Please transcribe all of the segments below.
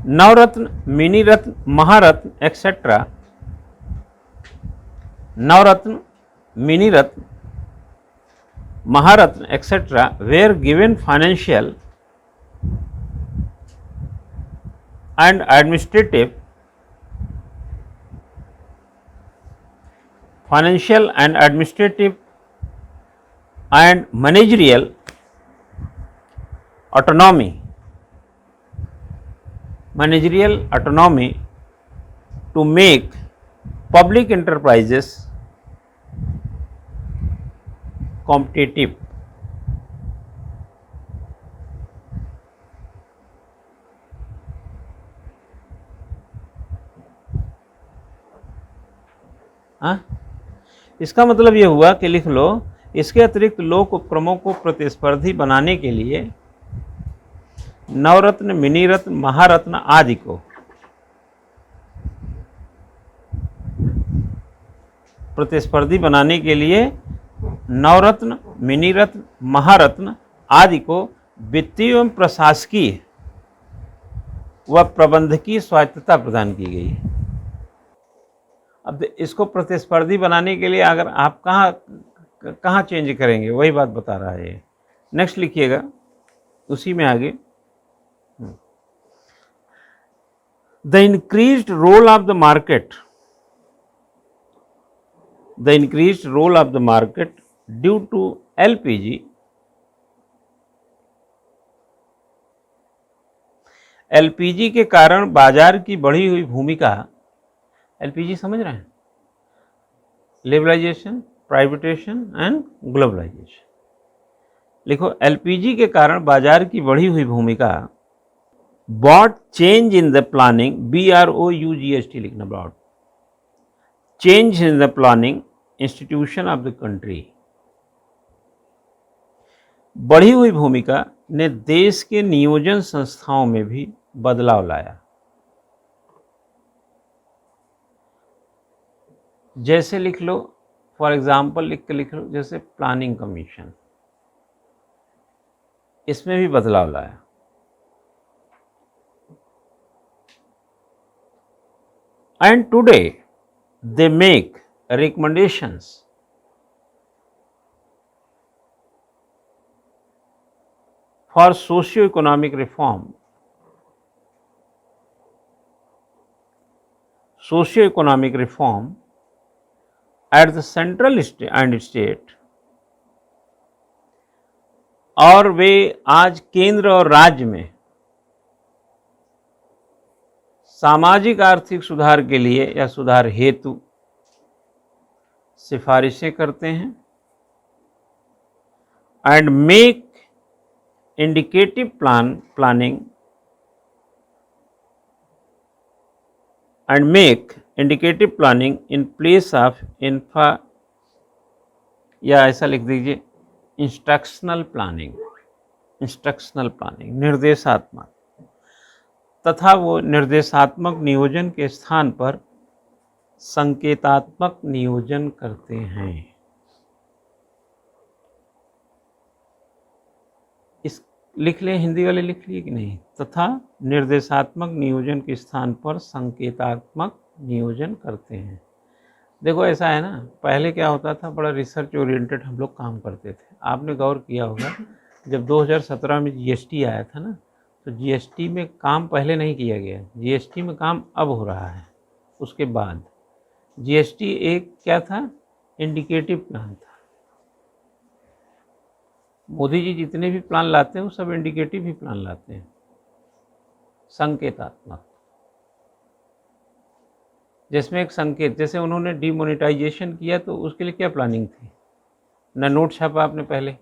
Navratna, mini Ratna, Maharatna etcetera, Navratna, mini Ratna, Maharatna etcetera were given financial and administrative and managerial autonomy to make public enterprises competitive. इसका मतलब ये हुआ कि लिख लो, इसके अतिरिक्त लोक उपक्रमों को प्रतिस्पर्धी बनाने के लिए नवरत्न, मिनी रत्न, महारत्न आदि को प्रतिस्पर्धी बनाने के लिए नवरत्न, मिनी रत्न, महारत्न आदि को वित्तीय एवं प्रशासकीय व प्रबंधकीय स्वायत्तता प्रदान की गई है। अब इसको प्रतिस्पर्धी बनाने के लिए अगर आप कहाँ चेंज करेंगे, वही बात बता रहा है ये। नेक्स्ट लिखिएगा उसी में आगे, the increased role of the market due to LPG के कारण बाजार की बढ़ी हुई भूमिका, एलपीजी समझ रहे हैं, लिबरलाइजेशन, प्राइवेटाइजेशन एंड ग्लोबलाइजेशन। लिखो, एलपीजी के कारण बाजार की बढ़ी हुई भूमिका brought change in the planning, BROUGST लिखना, brought change in the planning institution of the country. बढ़ी हुई भूमिका ने देश के नियोजन संस्थाओं में भी बदलाव लाया। जैसे लिख लो, फॉर एग्जाम्पल लिख लो, जैसे प्लानिंग कमीशन, इसमें भी बदलाव लाया। And today they make recommendations for socio-economic reform at the central and state, और वे आज केंद्र और राज्य में सामाजिक आर्थिक सुधार के लिए या सुधार हेतु सिफारिशें करते हैं। And make indicative planning in place of या ऐसा लिख दीजिए, इंस्ट्रक्शनल प्लानिंग, निर्देशात्मक, तथा वो निर्देशात्मक नियोजन के स्थान पर संकेतात्मक नियोजन करते हैं। इस लिख लें, हिंदी वाले लिख लिए कि नहीं, तथा निर्देशात्मक नियोजन के स्थान पर संकेतात्मक नियोजन करते हैं। देखो ऐसा है ना, पहले क्या होता था, बड़ा रिसर्च ओरिएंटेड हम लोग काम करते थे। आपने गौर किया होगा, जब 2017 में जीएसटी आया था ना, तो जीएसटी में काम पहले नहीं किया गया, जीएसटी में काम अब हो रहा है। उसके बाद जीएसटी एक क्या था, इंडिकेटिव प्लान था। मोदी जी जितने भी प्लान लाते हैं वो सब इंडिकेटिव ही प्लान लाते हैं, संकेतात्मक, जिसमें एक संकेत, जैसे उन्होंने डीमोनेटाइजेशन किया तो उसके लिए क्या प्लानिंग थी, ना नोट छापा आपने पहले,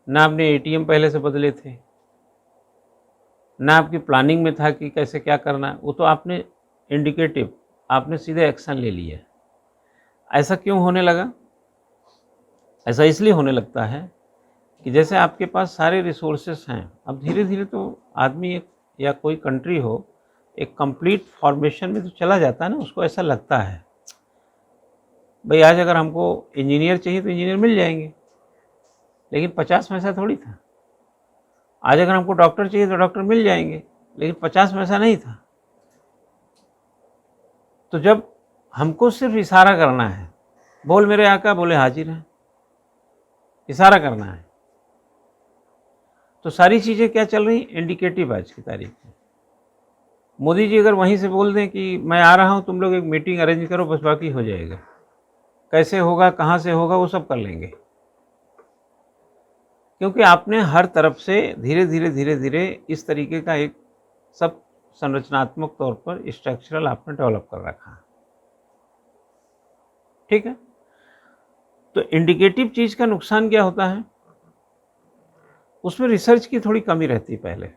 ना आपने एटीएम पहले से बदले थे, ना आपकी प्लानिंग में था कि कैसे क्या करना है, वो तो आपने इंडिकेटिव, आपने सीधे एक्शन ले लिया। ऐसा क्यों होने लगा? ऐसा इसलिए होने लगता है कि जैसे आपके पास सारे रिसोर्सेस हैं, अब धीरे धीरे तो आदमी एक या कोई कंट्री हो एक कंप्लीट फॉर्मेशन में तो चला जाता है ना, उसको ऐसा लगता है भाई आज अगर हमको इंजीनियर चाहिए तो इंजीनियर मिल जाएंगे, लेकिन 50 पैसा थोड़ी था। आज अगर हमको डॉक्टर चाहिए तो डॉक्टर मिल जाएंगे, लेकिन 50 पैसा नहीं था। तो जब हमको सिर्फ इशारा करना है, बोल मेरे आका, बोले हाजिर हैं, इशारा करना है, तो सारी चीज़ें क्या चल रही, इंडिकेटिव आज की तारीख में। मोदी जी अगर वहीं से बोल दें कि मैं आ रहा हूं, तुम लोग एक मीटिंग अरेंज करो, बस बाकी हो जाएगा, कैसे होगा, कहाँ से होगा, वो सब कर लेंगे। क्योंकि आपने हर तरफ से धीरे धीरे धीरे धीरे इस तरीके का एक सब संरचनात्मक तौर पर स्ट्रक्चरल आपने डेवलप कर रखा, ठीक है। तो इंडिकेटिव चीज़ का नुकसान क्या होता है, उसमें रिसर्च की थोड़ी कमी रहती है। पहले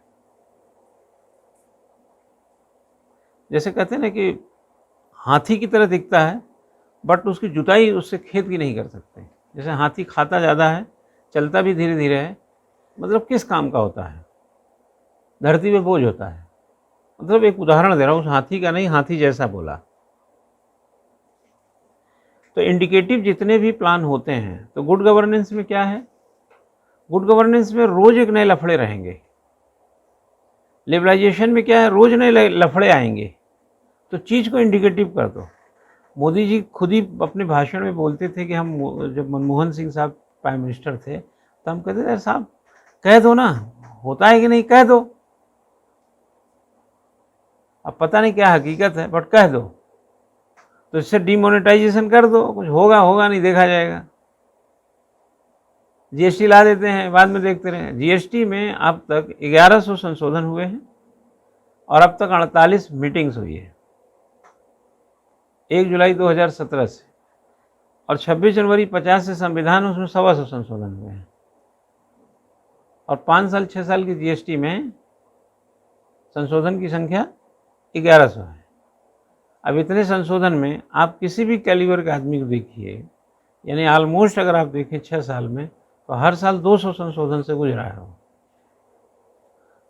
जैसे कहते हैं ना कि हाथी की तरह दिखता है, बट उसकी जुताई उससे खेत की नहीं कर सकते। जैसे हाथी खाता ज़्यादा है, चलता भी धीरे धीरे है, मतलब किस काम का होता है, धरती पे बोझ होता है। मतलब एक उदाहरण दे रहा हूँ, उस हाथी का नहीं, हाथी जैसा बोला। तो इंडिकेटिव जितने भी प्लान होते हैं, तो गुड गवर्नेंस में क्या है, गुड गवर्नेंस में रोज एक नए लफड़े रहेंगे। लिबरलाइजेशन में क्या है, रोज नए लफड़े आएंगे। तो चीज़ को इंडिकेटिव कर दो। मोदी जी खुद ही अपने भाषण में बोलते थे कि हम, जब मनमोहन सिंह साहब प्राइम मिनिस्टर थे, तो हम कहते थे साहब कह दो ना, होता है कि नहीं, कह दो। अब पता नहीं क्या हकीकत है, बट कह दो, तो इससे डीमोनेटाइजेशन कर दो, कुछ होगा होगा नहीं देखा जाएगा। जीएसटी ला देते हैं, बाद में देखते रहे। जीएसटी में अब तक 1100 संशोधन हुए हैं और अब तक 48 मीटिंग्स हुई है 1 जुलाई 2017 से, और 26 जनवरी 50 से संविधान, उसमें 125 संशोधन हुए हैं। और 5 साल 6 साल की जीएसटी में संशोधन की संख्या 1100 है। अब इतने संशोधन में आप किसी भी कैलिबर के आदमी को देखिए, यानी ऑलमोस्ट अगर आप देखें 6 साल में, तो हर साल 200 संशोधन से गुजरा है।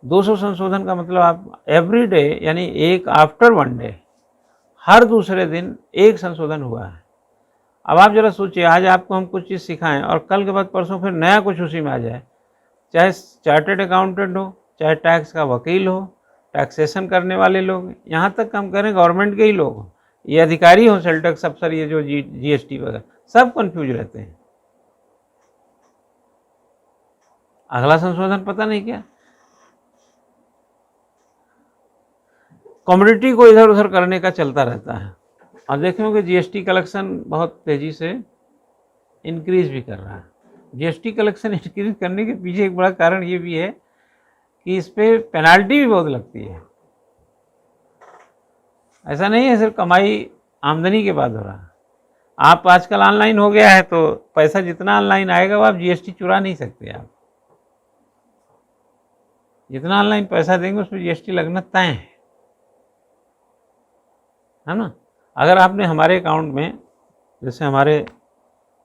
200 संशोधन का मतलब आप एवरी डे, यानी एक आफ्टर वन डे, हर दूसरे दिन एक संशोधन हुआ है। अब आप जरा सोचिए, आज आपको हम कुछ चीज़ सिखाएं और कल के बाद परसों फिर नया कुछ उसी में आ जाए, चाहे चार्टर्ड अकाउंटेंट हो, चाहे टैक्स का वकील हो, टैक्सेशन करने वाले लोग, यहाँ तक हम करें गवर्नमेंट के ही लोग, ये अधिकारी हो, सेल टैक्स अफसर, ये जो जीएसटी वगैरह, सब कंफ्यूज रहते हैं। अगला संशोधन पता नहीं क्या, कम्युनिटी को इधर उधर करने का चलता रहता है। और देखेंगे जीएसटी कलेक्शन बहुत तेज़ी से इंक्रीज भी कर रहा है। जीएसटी कलेक्शन इंक्रीज करने के पीछे एक बड़ा कारण ये भी है कि इस पर पेनाल्टी भी बहुत लगती है। ऐसा नहीं है सिर्फ कमाई आमदनी के बाद हो रहा। आप आजकल ऑनलाइन हो गया है, तो पैसा जितना ऑनलाइन आएगा वो आप जीएसटी चुरा नहीं सकते। आप जितना ऑनलाइन पैसा देंगे उस पर जीएसटी लगना तय है ना। अगर आपने हमारे अकाउंट में, जैसे हमारे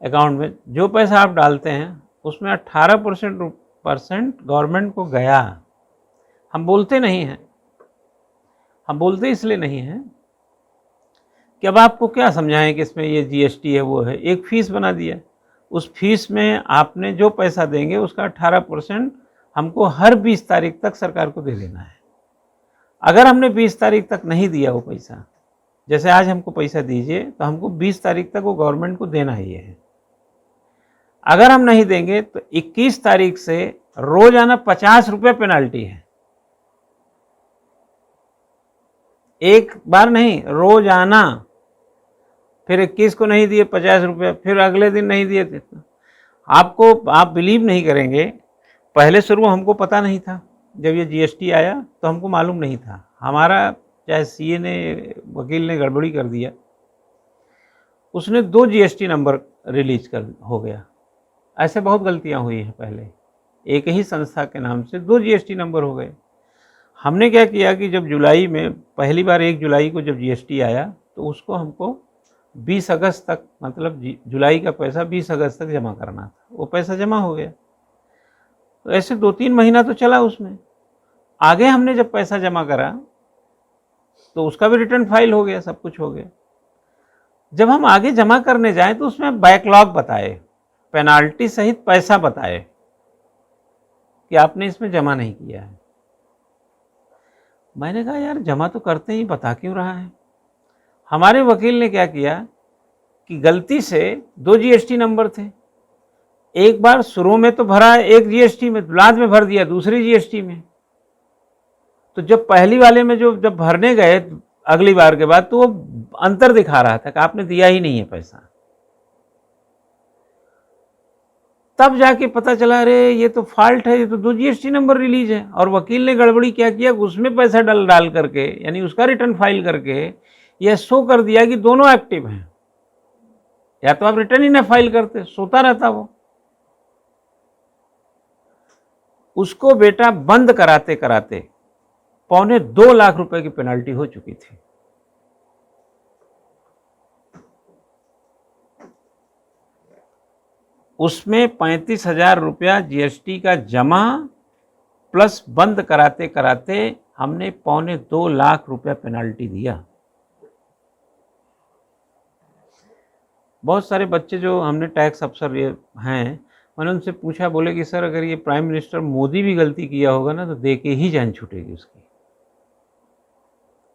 अकाउंट में जो पैसा आप डालते हैं उसमें 18% गवर्नमेंट को गया। हम बोलते नहीं हैं, हम बोलते इसलिए नहीं हैं कि अब आपको क्या समझाएं कि इसमें ये जीएसटी है, वो है। एक फीस बना दिया, उस फीस में आपने जो पैसा देंगे उसका 18% हमको हर 20 तारीख तक सरकार को दे देना है। अगर हमने 20 तारीख तक नहीं दिया वो पैसा, जैसे आज हमको पैसा दीजिए, तो हमको 20 तारीख तक वो गवर्नमेंट को देना ही है। अगर हम नहीं देंगे तो 21 तारीख से रोजाना 50 रुपये पेनाल्टी है। एक बार नहीं, रोजाना। फिर 21 को नहीं दिए 50 रुपये, फिर अगले दिन नहीं दिए थे। आप बिलीव नहीं करेंगे, पहले शुरू हमको पता नहीं था। जब ये जीएसटी आया तो हमको मालूम नहीं था। हमारा चाहे सीए ने, वकील ने गड़बड़ी कर दिया, उसने 2 जीएसटी नंबर रिलीज हो गया। ऐसे बहुत गलतियां हुई हैं पहले, एक ही संस्था के नाम से 2 जीएसटी नंबर हो गए। हमने क्या किया कि जब जुलाई में पहली बार 1 जुलाई को जब जीएसटी आया, तो उसको हमको 20 अगस्त तक, मतलब जुलाई का पैसा 20 अगस्त तक जमा करना था। वो पैसा जमा हो गया, तो ऐसे 2-3 महीना तो चला। उसमें आगे हमने जब पैसा जमा करा तो उसका भी रिटर्न फाइल हो गया, सब कुछ हो गया। जब हम आगे जमा करने जाएं तो उसमें बैकलॉग बताए, पेनाल्टी सहित पैसा बताए कि आपने इसमें जमा नहीं किया है। मैंने कहा यार जमा तो करते ही, बता क्यों रहा है। हमारे वकील ने क्या किया कि गलती से 2 जीएसटी नंबर थे, एक बार शुरू में तो भरा एक जीएसटी में, बाद में भर दिया दूसरी जीएसटी में। तो जब पहली वाले में जब भरने गए अगली बार के बाद, तो वो अंतर दिखा रहा था कि आपने दिया ही नहीं है पैसा। तब जाके पता चला अरे ये तो फॉल्ट है, ये तो 2 जीएसटी नंबर रिलीज है। और वकील ने गड़बड़ी क्या किया, उसमें पैसा डाल करके, यानी उसका रिटर्न फाइल करके यह शो कर दिया कि दोनों एक्टिव हैं। या तो आप रिटर्न ही ना फाइल करते, सोता रहता वो। उसको बेटा बंद कराते कराते 2.25 लाख रुपए की पेनल्टी हो चुकी थी। उसमें 35,000 रुपया जीएसटी का जमा प्लस बंद कराते कराते हमने 2.25 लाख रुपया पेनल्टी दिया। बहुत सारे बच्चे जो हमने टैक्स अफसर ये हैं, मैंने उनसे पूछा, बोले कि सर अगर ये प्राइम मिनिस्टर मोदी भी गलती किया होगा ना तो दे के ही जान छूटेगी उसकी।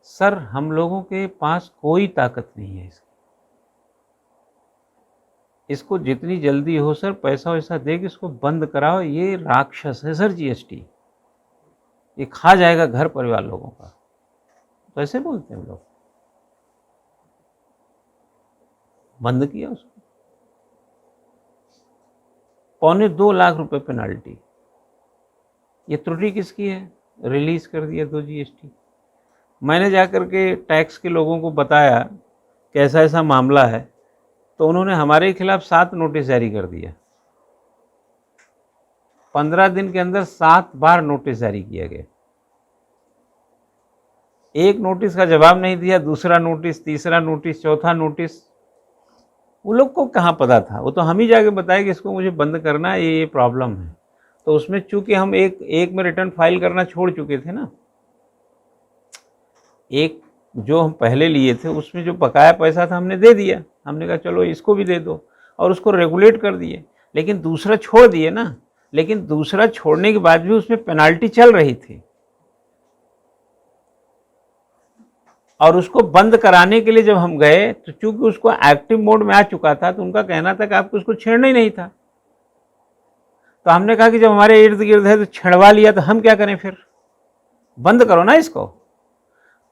सर हम लोगों के पास कोई ताकत नहीं है इसको जितनी जल्दी हो सर पैसा वैसा दे के इसको बंद कराओ। ये राक्षस है सर जीएसटी, ये खा जाएगा घर परिवार लोगों का। तो ऐसे बोलते हैं लोग। बंद किया उसको, 2.25 लाख रुपए पेनल्टी। ये त्रुटि किसकी है, रिलीज कर दिया 2 जीएसटी। मैंने जाकर के टैक्स के लोगों को बताया कि ऐसा ऐसा मामला है, तो उन्होंने हमारे खिलाफ 7 नोटिस जारी कर दिया। 15 दिन के अंदर 7 बार नोटिस जारी किया गया। एक नोटिस का जवाब नहीं दिया, दूसरा नोटिस, तीसरा नोटिस, चौथा नोटिस। वो लोग को कहाँ पता था, वो तो हम ही जाके बताए कि इसको मुझे बंद करना है, ये प्रॉब्लम है। तो उसमें चूंकि हम एक में रिटर्न फाइल करना छोड़ चुके थे ना, एक जो हम पहले लिए थे उसमें जो बकाया पैसा था हमने दे दिया। हमने कहा चलो इसको भी दे दो, और उसको रेगुलेट कर दिए। लेकिन दूसरा छोड़ दिए ना, लेकिन दूसरा छोड़ने के बाद भी उसमें पेनाल्टी चल रही थी। और उसको बंद कराने के लिए जब हम गए तो चूंकि उसको एक्टिव मोड में आ चुका था, तो उनका कहना था कि आपको उसको छेड़ना ही नहीं था। तो हमने कहा कि जब हमारे इर्द गिर्द है तो छेड़वा लिया तो हम क्या करें, फिर बंद करो ना इसको।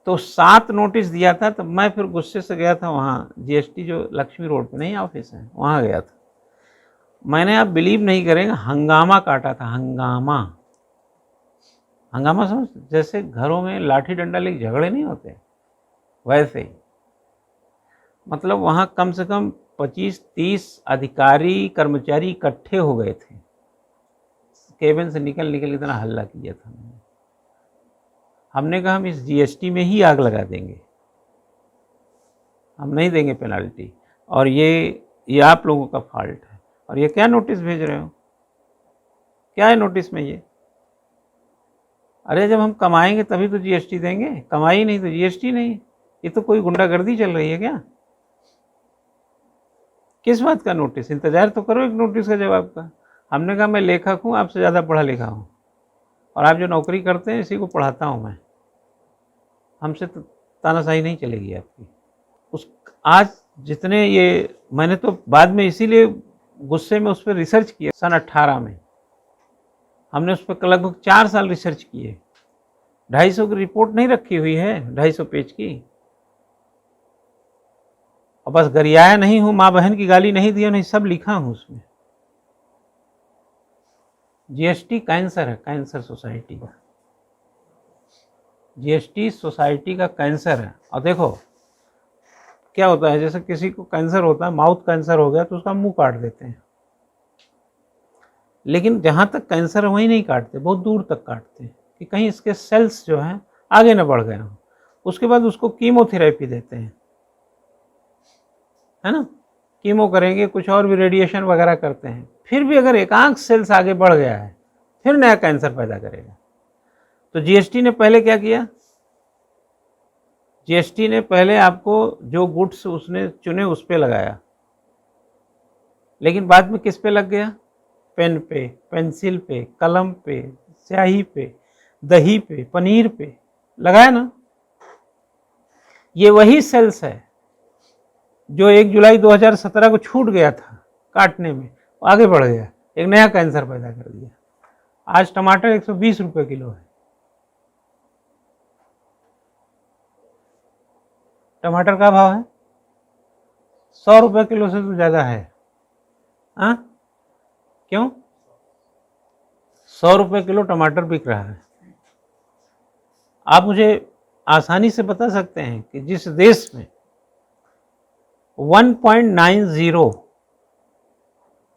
तो 7 नोटिस दिया था। तब मैं फिर गुस्से से गया था वहाँ, जीएसटी जो लक्ष्मी रोड पे नहीं ऑफिस है, वहाँ गया था। मैंने, आप बिलीव नहीं करेंगे, हंगामा काटा था। हंगामा समझ, जैसे घरों में लाठी डंडा लेके झगड़े नहीं होते, वैसे ही। मतलब वहाँ कम से कम 25-30 अधिकारी कर्मचारी इकट्ठे हो गए थे। केबिन से निकल इतना हल्ला किया था। हमने कहा हम इस जीएसटी में ही आग लगा देंगे, हम नहीं देंगे पेनल्टी, और ये आप लोगों का फॉल्ट है। और ये क्या नोटिस भेज रहे हो, क्या है नोटिस में ये? अरे जब हम कमाएंगे तभी तो जीएसटी देंगे, कमाई नहीं तो जीएसटी नहीं। ये तो कोई गुंडागर्दी चल रही है क्या? किस बात का नोटिस? इंतजार तो करो एक नोटिस का जवाब का। हमने कहा मैं लेखक हूँ, आपसे ज़्यादा पढ़ा लिखा हूँ, और आप जो नौकरी करते हैं इसी को पढ़ाता हूँ मैं। हमसे तो तानाशाही नहीं चलेगी आपकी। आज जितने ये, मैंने तो बाद में इसीलिए गुस्से में उस पर रिसर्च किया। सन 18 में हमने उस पर लगभग 4 साल रिसर्च किए। 250 की रिपोर्ट नहीं रखी हुई है, 250 पेज की। और बस गरियाया नहीं हूँ, माँ बहन की गाली नहीं दी, नहीं, सब लिखा हूँ उसमें। जीएसटी कैंसर है, कैंसर सोसाइटी का। जीएसटी सोसाइटी का कैंसर है। और देखो क्या होता है, जैसे किसी को कैंसर होता है, माउथ कैंसर हो गया तो उसका मुंह काट देते हैं। लेकिन जहाँ तक कैंसर है वहीं नहीं काटते, बहुत दूर तक काटते हैं कि कहीं इसके सेल्स जो हैं आगे न बढ़ गए हों। उसके बाद उसको कीमोथेरेपी देते हैं, है ना, कीमो करेंगे, कुछ और भी रेडिएशन वगैरह करते हैं। फिर भी अगर एकांक सेल्स आगे बढ़ गया है, फिर नया कैंसर पैदा करेगा। तो जीएसटी ने पहले क्या किया, जीएसटी ने पहले आपको जो गुड्स उसने चुने उस पे लगाया, लेकिन बाद में किस पे लग गया? पेन पे, पेंसिल पे, कलम पे, स्याही पे, दही पे, पनीर पे। लगाया ना। ये वही सेल्स है जो 1 जुलाई 2017 को छूट गया था काटने में, आगे बढ़ गया, एक नया कैंसर पैदा कर दिया। आज टमाटर 120 रुपये किलो है। टमाटर का भाव है 100 रुपये किलो से तो ज़्यादा है। हाँ, क्यों? 100 रुपये किलो टमाटर बिक रहा है। आप मुझे आसानी से बता सकते हैं कि जिस देश में 1.90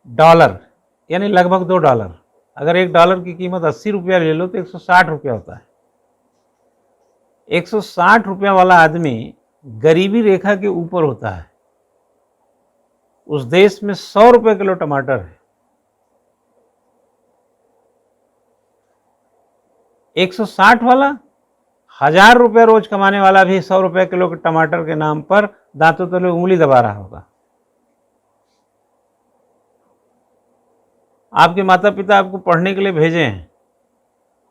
डॉलर यानी लगभग $2, अगर $1 की कीमत 80 रुपया ले लो तो 160 रुपया होता है। 160 रुपया वाला आदमी गरीबी रेखा के ऊपर होता है। उस देश में 100 रुपये किलो टमाटर है। 160 वाला 1000 रुपये रोज कमाने वाला भी 100 रुपये किलो के टमाटर के नाम पर दांतों तले उंगली दबा रहा होगा। आपके माता पिता आपको पढ़ने के लिए भेजे हैं,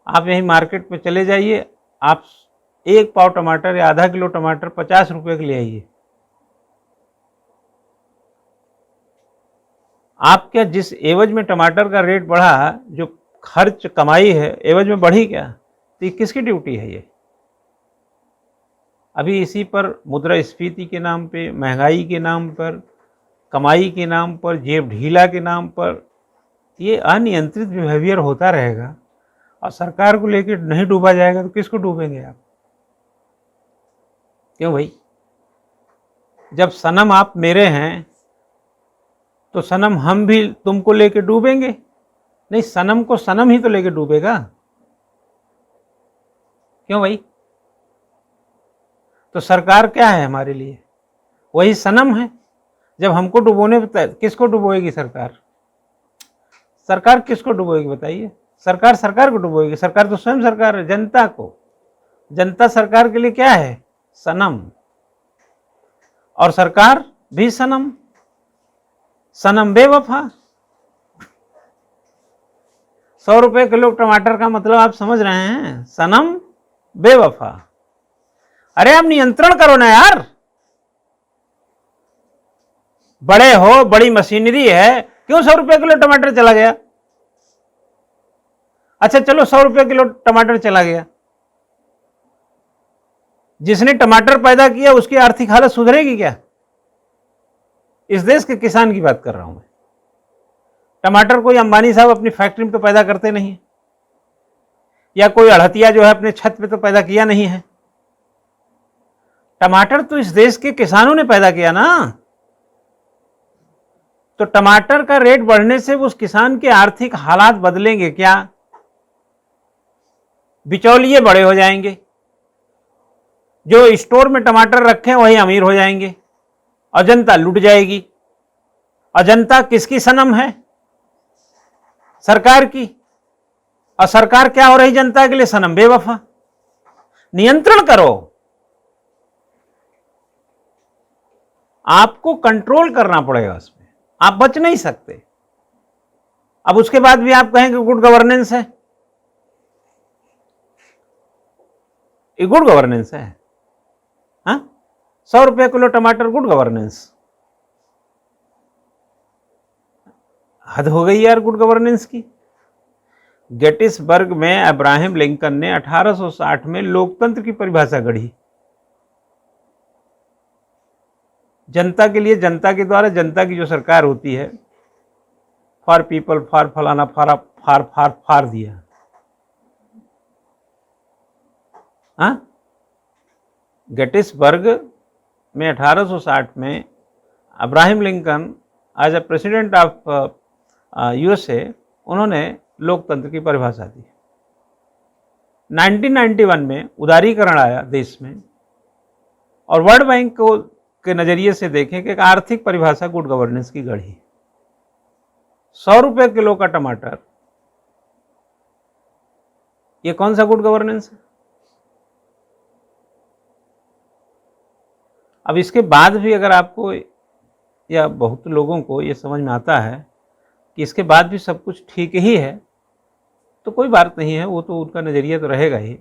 आप यहीं मार्केट में चले जाइए, आप 1 पाव टमाटर या आधा किलो टमाटर 50 रुपये के ले आइए। आप क्या जिस एवज में टमाटर का रेट बढ़ा, जो खर्च कमाई है एवज में बढ़ी क्या? तो ये किसकी ड्यूटी है? ये अभी इसी पर मुद्रास्फीति के नाम पे, महंगाई के नाम पर, कमाई के नाम पर, जेब ढीला के नाम पर ये अनियंत्रित बिहेवियर होता रहेगा और सरकार को लेकर नहीं डूबा जाएगा तो किसको डूबेंगे आप? क्यों भाई? जब सनम आप मेरे हैं तो सनम हम भी तुमको लेके डूबेंगे? नहीं, सनम को सनम ही तो लेके डूबेगा। क्यों भाई? तो सरकार क्या है हमारे लिए? वही सनम है। जब हमको डुबोने किसको डुबोएगी सरकार? सरकार किसको डुबोएगी बताइए? सरकार सरकार को डुबोएगी। सरकार तो स्वयं सरकार है, जनता को। जनता सरकार के लिए क्या है? सनम। और सरकार भी सनम। सनम बेवफा। 100 रुपये किलो टमाटर का मतलब आप समझ रहे हैं? सनम बेवफा। अरे आप नियंत्रण करो ना यार। बड़े हो, बड़ी मशीनरी है, क्यों 100 रुपये किलो टमाटर चला गया? अच्छा चलो 100 रुपये किलो टमाटर चला गया, जिसने टमाटर पैदा किया उसकी आर्थिक हालत सुधरेगी क्या? इस देश के किसान की बात कर रहा हूं मैं। टमाटर कोई अंबानी साहब अपनी फैक्ट्री में तो पैदा करते नहीं, या कोई अड़हतिया जो है अपने छत पे तो पैदा किया नहीं है। टमाटर तो इस देश के किसानों ने पैदा किया ना। तो टमाटर का रेट बढ़ने से उस किसान के आर्थिक हालात बदलेंगे क्या? बिचौलिए बड़े हो जाएंगे, जो स्टोर में टमाटर रखे वही अमीर हो जाएंगे और जनता लूट जाएगी। और जनता किसकी सनम है? सरकार की। और सरकार क्या हो रही जनता के लिए? सनम बेवफा। नियंत्रण करो, आपको कंट्रोल करना पड़ेगा उसमें, आप बच नहीं सकते। अब उसके बाद भी आप कहेंगे गुड गवर्नेंस है। ये गुड गवर्नेंस है? हाँ, 100 रुपये किलो टमाटर गुड गवर्नेंस? हद हो गई यार गुड गवर्नेंस की। गेटिसबर्ग में अब्राहम लिंकन ने 1860 में लोकतंत्र की परिभाषा गढ़ी। जनता के लिए, जनता के द्वारा जनता की जो सरकार होती है, फॉर पीपल, फॉर फलाना, फार दिया। हाँ, गेटिसबर्ग में 1860 में Abraham Lincoln as a president of USA उन्होंने लोकतंत्र की परिभाषा दी। 1991 में उदारीकरण आया देश में, और वर्ल्ड बैंक को के नज़रिए से देखें कि एक आर्थिक परिभाषा गुड गवर्नेंस की गढ़ी। 100 रुपये किलो का टमाटर, ये कौन सा गुड गवर्नेंस है? अब इसके बाद भी अगर आपको या बहुत लोगों को ये समझ में आता है कि इसके बाद भी सब कुछ ठीक ही है, तो कोई बात नहीं है, वो तो उनका नज़रिया तो रहेगा ही।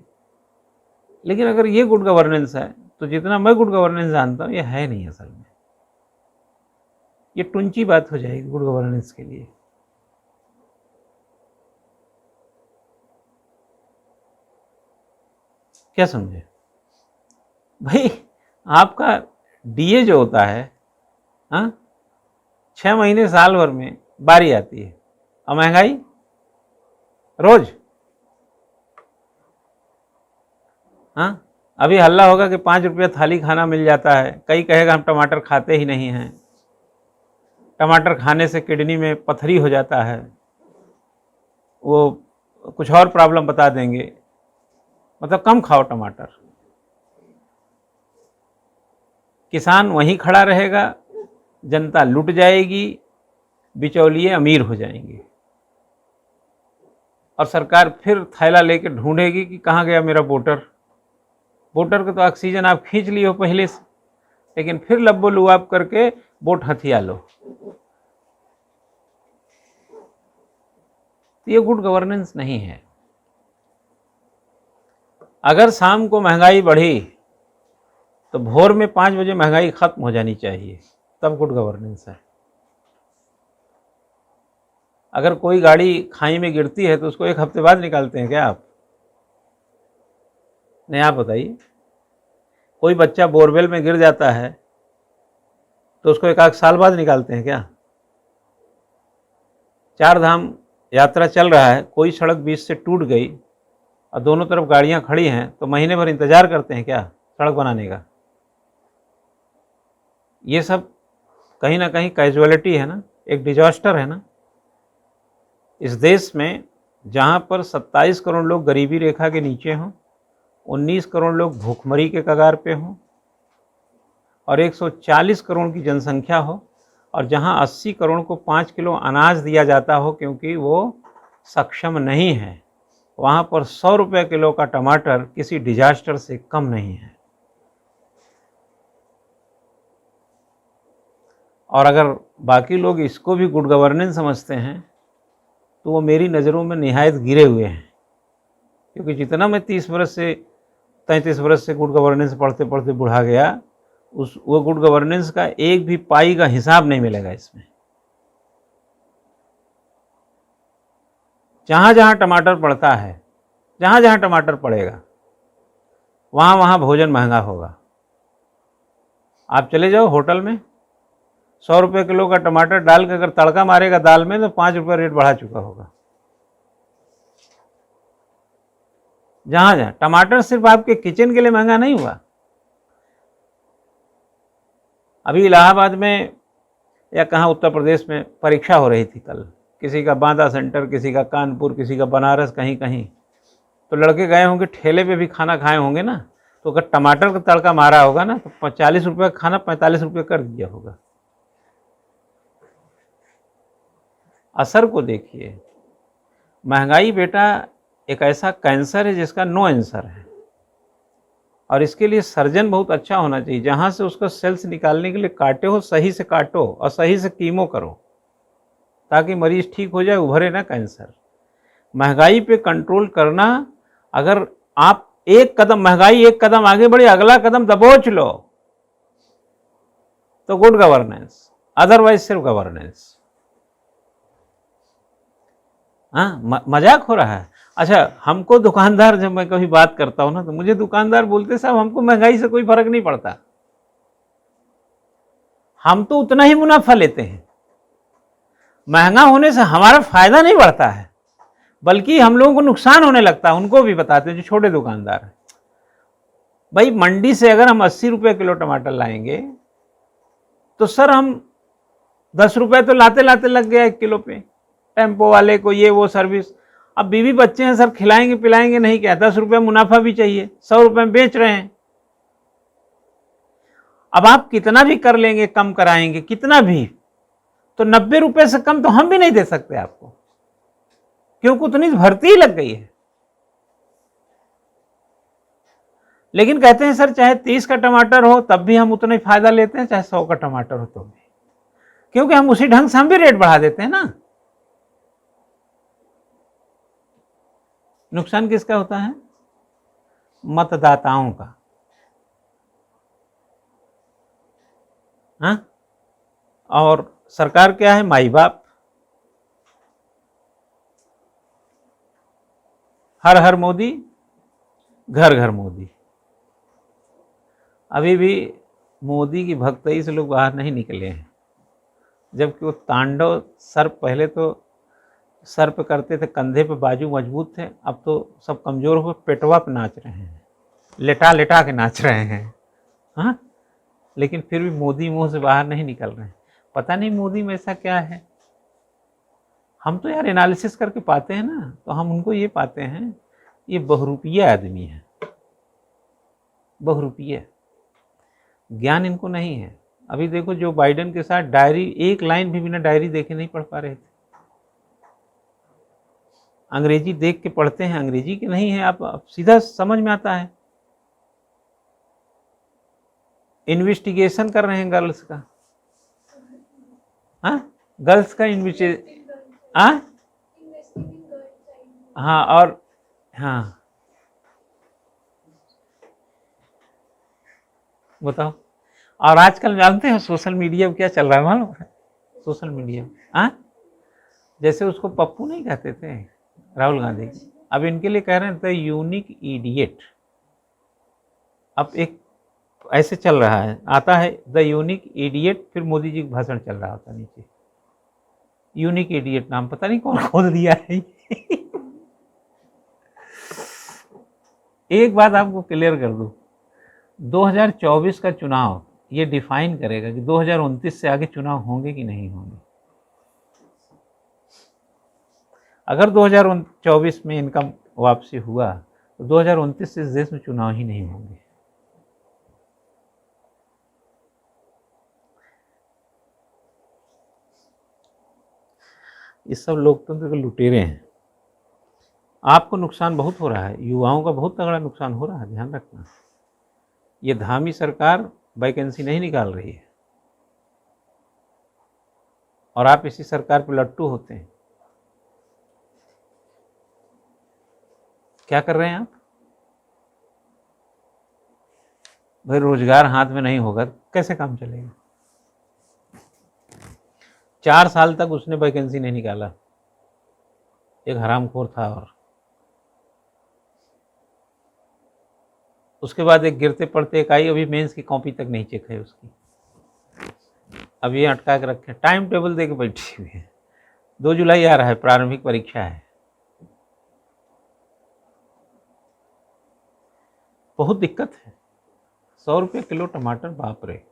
लेकिन अगर ये गुड गवर्नेंस है तो जितना मैं गुड गवर्नेंस जानता हूँ ये है नहीं असल में, ये टुंची बात हो जाएगी गुड गवर्नेंस के लिए। क्या समझे भाई? आपका डीए जो होता है, हाँ, 6 महीने साल भर में बारी आती है, और महंगाई रोज। हाँ, अभी हल्ला होगा कि 5 रुपये थाली खाना मिल जाता है, कई कहेगा हम टमाटर खाते ही नहीं हैं, टमाटर खाने से किडनी में पथरी हो जाता है, वो कुछ और प्रॉब्लम बता देंगे, मतलब कम खाओ टमाटर। किसान वहीं खड़ा रहेगा, जनता लुट जाएगी, बिचौलिए अमीर हो जाएंगे, और सरकार फिर थैला लेके ढूंढेगी कि कहाँ गया मेरा वोटर। वोटर को तो ऑक्सीजन आप खींच लिए हो पहले से, लेकिन फिर लब्बो लुआब करके वोट हथिया लो। तो ये गुड गवर्नेंस नहीं है। अगर शाम को महंगाई बढ़ी तो भोर में 5 बजे महंगाई खत्म हो जानी चाहिए, तब गुड गवर्नेंस है। अगर कोई गाड़ी खाई में गिरती है तो उसको 1 हफ्ते बाद निकालते हैं क्या आप? नहीं, आप बताइए। कोई बच्चा बोरवेल में गिर जाता है तो उसको 1 आध साल बाद निकालते हैं क्या? 4 धाम यात्रा चल रहा है, कोई सड़क बीच से टूट गई और दोनों तरफ गाड़ियां खड़ी हैं तो महीने भर इंतजार करते हैं क्या सड़क बनाने का? ये सब कहीं ना कहीं कैजुअलिटी है ना, एक डिजास्टर है ना। इस देश में जहाँ पर 27 करोड़ लोग गरीबी रेखा के नीचे हों, 19 करोड़ लोग भूखमरी के कगार पे हों, और 140 करोड़ की जनसंख्या हो, और जहाँ 80 करोड़ को 5 किलो अनाज दिया जाता हो क्योंकि वो सक्षम नहीं है, वहाँ पर 100 रुपये किलो का टमाटर किसी डिजास्टर से कम नहीं है। और अगर बाकी लोग इसको भी गुड गवर्नेंस समझते हैं तो वो मेरी नज़रों में निहायत गिरे हुए हैं, क्योंकि जितना मैं 30 वर्ष से 33 वर्ष से गुड गवर्नेंस पढ़ते पढ़ते बुढ़ा गया, वो गुड गवर्नेंस का एक भी पाई का हिसाब नहीं मिलेगा इसमें। जहाँ जहाँ टमाटर पड़ता है, जहाँ जहाँ टमाटर पड़ेगा वहाँ वहाँ भोजन महंगा होगा। आप चले जाओ होटल में, 100 रुपये किलो का टमाटर डाल के अगर तड़का मारेगा दाल में तो 5 रुपये रेट बढ़ा चुका होगा। जहाँ जहाँ टमाटर सिर्फ आपके किचन के लिए महंगा नहीं हुआ। अभी इलाहाबाद में या कहाँ उत्तर प्रदेश में परीक्षा हो रही थी कल, किसी का बांदा सेंटर, किसी का कानपुर, किसी का बनारस, कहीं कहीं। तो लड़के गए होंगे, ठेले पे भी खाना खाए होंगे ना, तो अगर टमाटर का तड़का मारा होगा ना तो 40 रुपये का खाना 45 रुपये कर दिया होगा। असर को देखिए। महंगाई बेटा एक ऐसा कैंसर है जिसका नो आंसर है, और इसके लिए सर्जन बहुत अच्छा होना चाहिए। जहाँ से उसका सेल्स निकालने के लिए काटे हो, सही से काटो और सही से कीमो करो, ताकि मरीज ठीक हो जाए, उभरे ना कैंसर। महंगाई पे कंट्रोल करना, अगर आप एक कदम महंगाई एक कदम आगे बढ़े, अगला कदम दबोच लो तो गुड गवर्नेंस, अदरवाइज सिर्फ गवर्नेंस। हाँ, मजाक हो रहा है। अच्छा, हमको दुकानदार, जब मैं कभी बात करता हूँ ना तो मुझे दुकानदार बोलते साहब हमको महंगाई से कोई फर्क नहीं पड़ता, हम तो उतना ही मुनाफा लेते हैं, महंगा होने से हमारा फायदा नहीं बढ़ता है बल्कि हम लोगों को नुकसान होने लगता है। उनको भी बताते हैं जो छोटे दुकानदार हैं, भाई मंडी से अगर हम 80 रुपये किलो टमाटर लाएंगे तो सर हम 10 रुपये तो लाते लाते लग गया 1 किलो पे, टेम्पो वाले को ये वो सर्विस। अब बीवी बच्चे हैं सर, खिलाएंगे पिलाएंगे नहीं क्या, 10 रुपये मुनाफा भी चाहिए, 100 रुपये में बेच रहे हैं। अब आप कितना भी कर लेंगे, कम कराएंगे कितना भी, तो 90 रुपये से कम तो हम भी नहीं दे सकते आपको, क्योंकि उतनी भर्ती ही लग गई है। लेकिन कहते हैं सर चाहे 30 का टमाटर हो तब भी हम उतना ही फायदा लेते हैं, चाहे 100 का टमाटर हो तो भी, क्योंकि हम उसी ढंग से हम भी रेट बढ़ा देते हैं ना। नुकसान किसका होता है? मतदाताओं का। हाँ, और सरकार क्या है? माई बाप। हर हर मोदी, घर घर मोदी। अभी भी मोदी की भक्ति से लोग बाहर नहीं निकले हैं, जबकि वो तांडव सर्प, पहले तो सर्प करते थे, कंधे पे बाजू मजबूत थे, अब तो सब कमज़ोर हो पेटवा पे नाच रहे हैं, लेटा लेटा के नाच रहे हैं। हाँ, लेकिन फिर भी मोदी मुंह से बाहर नहीं निकल रहे हैं। पता नहीं मोदी में ऐसा क्या है। हम तो यार एनालिसिस करके पाते हैं ना, तो हम उनको ये पाते हैं, ये बहुरूपिया आदमी है, बहुरूपिया, ज्ञान इनको नहीं है। अभी देखो जो बाइडेन के साथ डायरी, एक लाइन भी बिना डायरी देखे नहीं पढ़ पा रहे थे। अंग्रेजी देख के पढ़ते हैं, अंग्रेजी के नहीं है, आप सीधा समझ में आता है। इन्वेस्टिगेशन कर रहे हैं गर्ल्स का। हाँ, गर्ल्स का हाँ, और हाँ बताओ। और आजकल जानते हैं सोशल मीडिया में क्या चल रहा है मालूम है? सोशल मीडिया में जैसे उसको पप्पू नहीं कहते थे राहुल गांधी, अब इनके लिए कह रहे हैं द यूनिक इडियट। अब एक ऐसे चल रहा है, आता है द यूनिक इडियट, फिर मोदी जी का भाषण चल रहा होता नीचे, यूनिक इडियट नाम पता नहीं कौन खोल दिया है। एक बात आपको क्लियर कर दूं, 2024 का चुनाव ये डिफाइन करेगा कि 2029 से आगे चुनाव होंगे कि नहीं होंगे। अगर 2024 में इनका वापसी हुआ तो 2029 से इस देश में चुनाव ही नहीं होंगे। ये सब लोकतंत्र के लुटेरे हैं। आपको नुकसान बहुत हो रहा है, युवाओं का बहुत तगड़ा नुकसान हो रहा है, ध्यान रखना। ये धामी सरकार वैकेंसी नहीं निकाल रही है और आप इसी सरकार पर लट्टू होते हैं। क्या कर रहे हैं आप? भाई रोजगार हाथ में नहीं होगा कैसे काम चलेगा? 4 साल तक उसने वैकेंसी नहीं निकाला, एक हरामखोर था। और उसके बाद एक गिरते पड़ते एक आई, अभी मेंस की कॉपी तक नहीं चेक है उसकी, अब ये अटका के रखे, टाइम टेबल दे के बैठी हुई है। 2 जुलाई आ रहा है, प्रारंभिक परीक्षा है। बहुत दिक्कत है। 100 रुपये किलो टमाटर, बाप रे,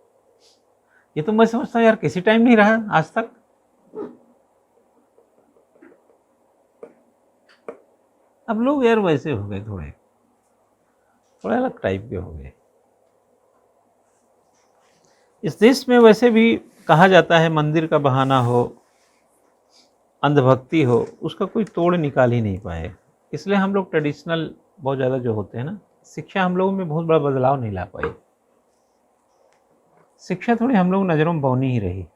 ये तो मैं समझता हूँ यार किसी टाइम नहीं रहा आज तक। अब लोग यार वैसे हो गए, थोड़े अलग टाइप के हो गए। इस देश में वैसे भी कहा जाता है मंदिर का बहाना हो, अंधभक्ति हो, उसका कोई तोड़ निकाल ही नहीं पाए। इसलिए हम लोग ट्रेडिशनल बहुत ज़्यादा जो होते हैं ना, शिक्षा हम लोगों में बहुत बड़ा बदलाव नहीं ला पाई। शिक्षा थोड़ी हम लोग नज़रों में बौनी ही रही।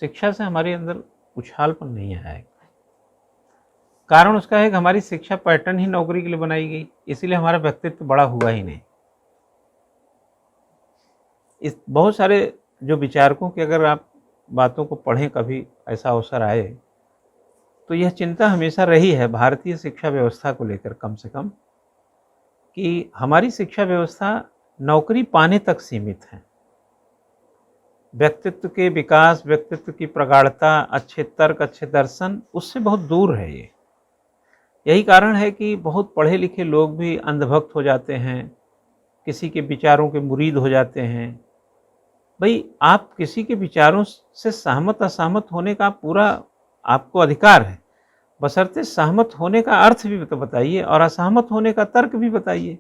शिक्षा से हमारे अंदर उछालपन नहीं आया। कारण उसका है कि हमारी शिक्षा पैटर्न ही नौकरी के लिए बनाई गई, इसीलिए हमारा व्यक्तित्व बड़ा हुआ ही नहीं। इस बहुत सारे जो विचारकों की अगर आप बातों को पढ़ें, कभी ऐसा अवसर आए, तो यह चिंता हमेशा रही है भारतीय शिक्षा व्यवस्था को लेकर, कम से कम, कि हमारी शिक्षा व्यवस्था नौकरी पाने तक सीमित है। व्यक्तित्व के विकास, व्यक्तित्व की प्रगाढ़ता, अच्छे तर्क, अच्छे दर्शन, उससे बहुत दूर है ये। यही कारण है कि बहुत पढ़े लिखे लोग भी अंधभक्त हो जाते हैं, किसी के विचारों के मुरीद हो जाते हैं। भाई आप किसी के विचारों से सहमत असहमत होने का पूरा आपको अधिकार है, बशर्ते सहमत होने का अर्थ भी तो बताइए और असहमत होने का तर्क भी बताइए।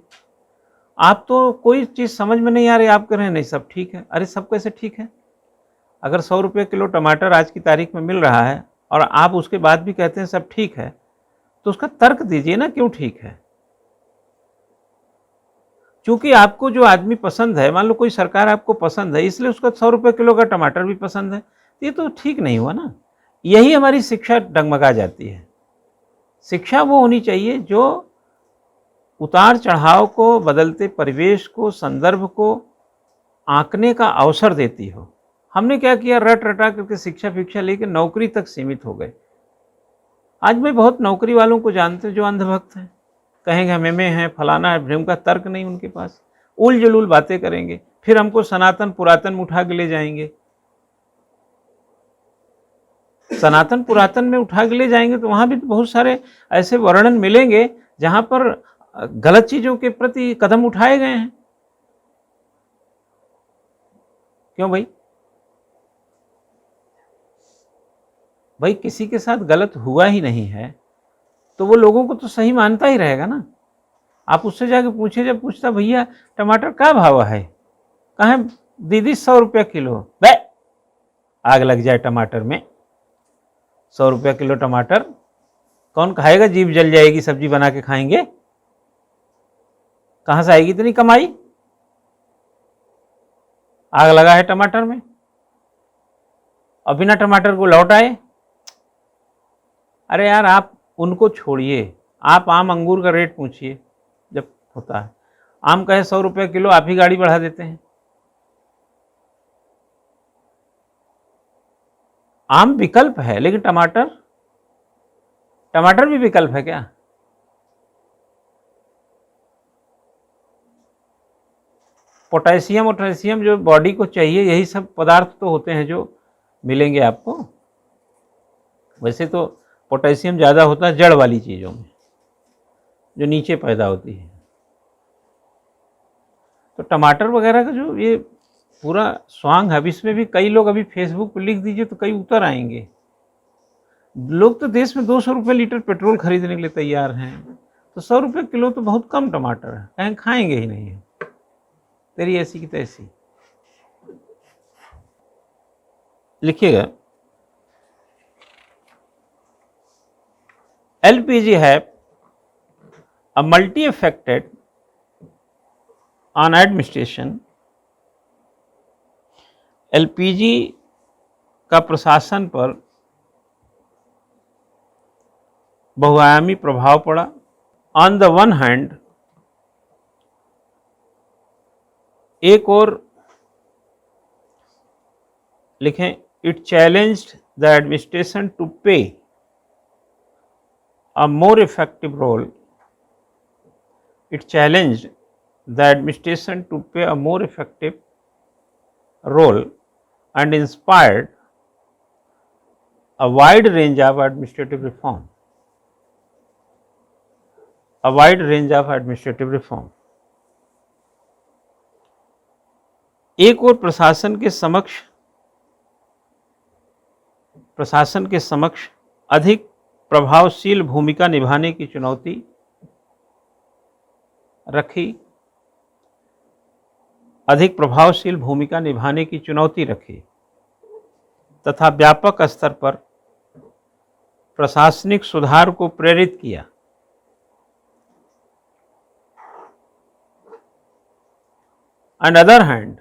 आप तो कोई चीज़ समझ में नहीं आ रही, आप कह रहे हैं नहीं सब ठीक है। अरे सब कैसे ठीक है? अगर 100 रुपये किलो टमाटर आज की तारीख में मिल रहा है और आप उसके बाद भी कहते हैं सब ठीक है, तो उसका तर्क दीजिए ना, क्यों ठीक है? क्योंकि आपको जो आदमी पसंद है, मान लो कोई सरकार आपको पसंद है, इसलिए उसका 100 रुपये किलो का टमाटर भी पसंद है, तो ये तो ठीक नहीं हुआ ना। यही हमारी शिक्षा डगमगा जाती है। शिक्षा वो होनी चाहिए जो उतार चढ़ाव को, बदलते परिवेश को, संदर्भ को आंकने का अवसर देती हो। हमने क्या किया, रट रटा करके शिक्षा भिक्षा लेके नौकरी तक सीमित हो गए। आज मैं बहुत नौकरी वालों को जानते हैं जो अंधभक्त हैं, कहेंगे हम एमए हैं, फलाना है, भ्रम का तर्क नहीं उनके पास, उल जलूल बातें करेंगे, फिर हमको सनातन पुरातन में उठा के ले जाएंगे। सनातन पुरातन में उठा के ले जाएंगे तो वहां भी तो बहुत सारे ऐसे वर्णन मिलेंगे जहां पर गलत चीजों के प्रति कदम उठाए गए हैं। क्यों भाई? भाई किसी के साथ गलत हुआ ही नहीं है तो वो लोगों को तो सही मानता ही रहेगा ना। आप उससे जाके पूछे, जब पूछता भैया टमाटर क्या भाव है, कहा दीदी 100 रुपया किलो, बे आग लग जाए टमाटर में। 100 रुपया किलो टमाटर कौन खाएगा, जीभ जल जाएगी, सब्जी बना के खाएंगे, कहां से आएगी इतनी कमाई? आग लगा है टमाटर में और बिना टमाटर को लौट आए। अरे यार आप उनको छोड़िए, आप आम अंगूर का रेट पूछिए जब होता है, आम कहे 100 रुपये किलो, आप ही गाड़ी बढ़ा देते हैं। आम विकल्प है लेकिन टमाटर भी विकल्प है क्या? पोटेशियम जो बॉडी को चाहिए, यही सब पदार्थ तो होते हैं जो मिलेंगे आपको। वैसे तो पोटेशियम ज़्यादा होता है जड़ वाली चीज़ों में जो नीचे पैदा होती है। तो टमाटर वगैरह का जो ये पूरा स्वांग है, इसमें भी कई लोग, अभी फेसबुक पर लिख दीजिए तो कई उतर आएंगे। लोग तो देश में 200 रुपये लीटर पेट्रोल खरीदने के लिए तैयार हैं, तो 100 रुपये किलो तो बहुत कम टमाटर है, कहीं खाएंगे ही नहीं है। तेरी ऐसी की तैसी। लिखिएगा, LPG है a multi-affected on administration। LPG का प्रशासन पर बहुआयामी प्रभाव पड़ा। ऑन द वन हैंड, एक और लिखें, it challenged the administration to pay a more effective role। It challenged the administration to play a more effective role and inspired a wide range of administrative reform। A wide range of administrative reform। एक और प्रशासन के समक्ष अधिक प्रभावशील भूमिका निभाने की चुनौती रखी। अधिक प्रभावशील भूमिका निभाने की चुनौती रखी तथा व्यापक स्तर पर प्रशासनिक सुधार को प्रेरित किया। On the other hand,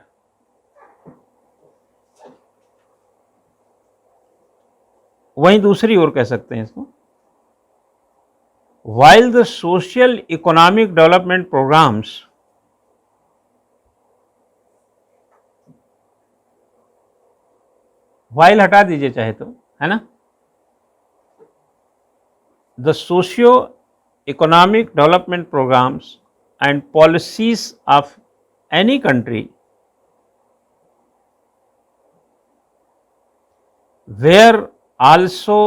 वहीं दूसरी ओर कह सकते हैं इसको, while the social economic development programs while हटा दीजिए चाहे तो, है ना, the socio economic development programs and policies of any country were also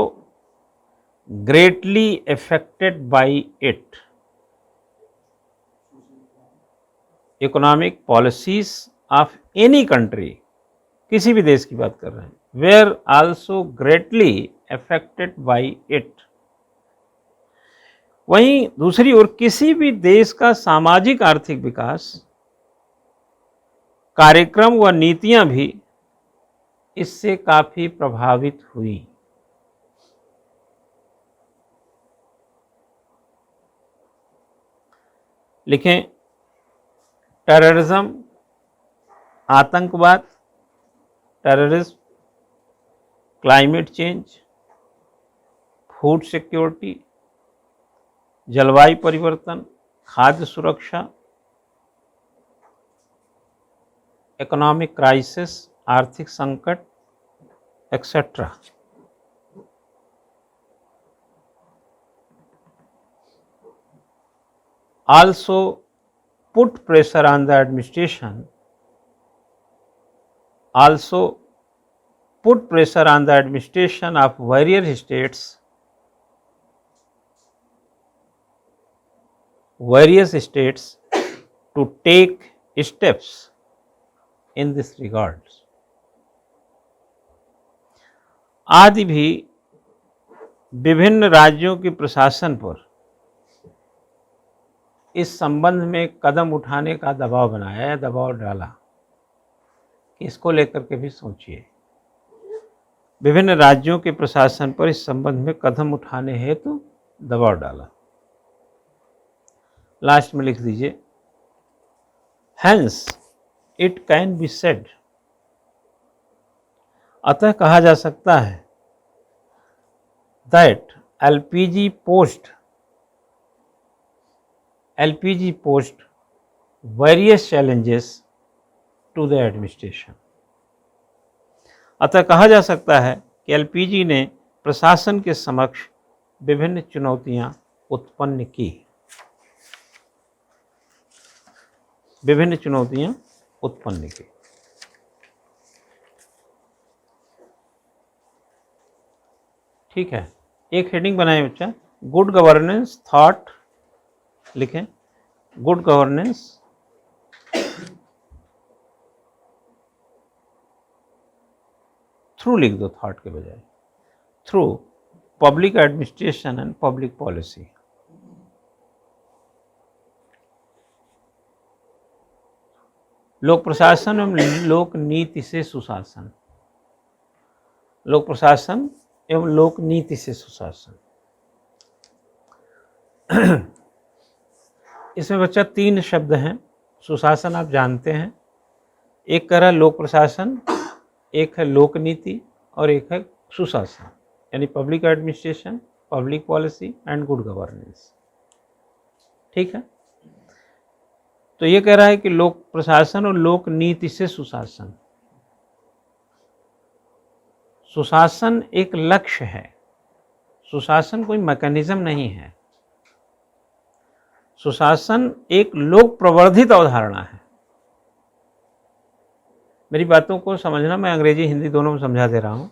greatly affected by it। Economic policies of any country, किसी भी देश की बात कर रहे हैं, were also greatly affected by it। वहीं दूसरी ओर किसी भी देश का सामाजिक आर्थिक विकास, कार्यक्रम व नीतियां भी इससे काफी प्रभावित हुई। लिखें, टेररिज्म, आतंकवाद, terrorism, climate change, food security, जलवायु परिवर्तन, खाद्य सुरक्षा, इकोनॉमिक क्राइसिस, आर्थिक संकट, etcetera. Also put pressure on the administration, of various states to take steps in this regard. आदि भी विभिन्न राज्यों के प्रशासन पर इस संबंध में कदम उठाने का दबाव बनाया या दबाव डाला कि इसको लेकर के भी सोचिए। विभिन्न राज्यों के प्रशासन पर इस संबंध में कदम उठाने हेतु दबाव डाला। लास्ट में लिख दीजिए, hence it can be said, अतः कहा जा सकता है, that LPG posed various challenges to the administration। अतः कहा जा सकता है कि एलपीजी ने प्रशासन के समक्ष विभिन्न चुनौतियां उत्पन्न की। ठीक है, एक हेडिंग बनाए बच्चा, गुड गवर्नेंस थॉट लिखें, गुड गवर्नेंस थ्रू लिख दो, थॉट के बजाय, through public administration and public policy. लोक प्रशासन एवं लोक नीति से सुशासन, लोक प्रशासन एवं लोक नीति से सुशासन। इसमें बच्चा 3 शब्द हैं। सुशासन आप जानते हैं, एक कह रहा लोक प्रशासन, एक है लोक नीति और एक है सुशासन, यानी public administration, public policy and good governance. ठीक है, तो ये कह रहा है कि लोक प्रशासन और लोक नीति से सुशासन। सुशासन एक लक्ष्य है, सुशासन कोई मैकेनिज्म नहीं है। सुशासन एक लोक प्रवर्धित अवधारणा है। मेरी बातों को समझना, मैं अंग्रेजी हिंदी दोनों में समझा दे रहा हूँ।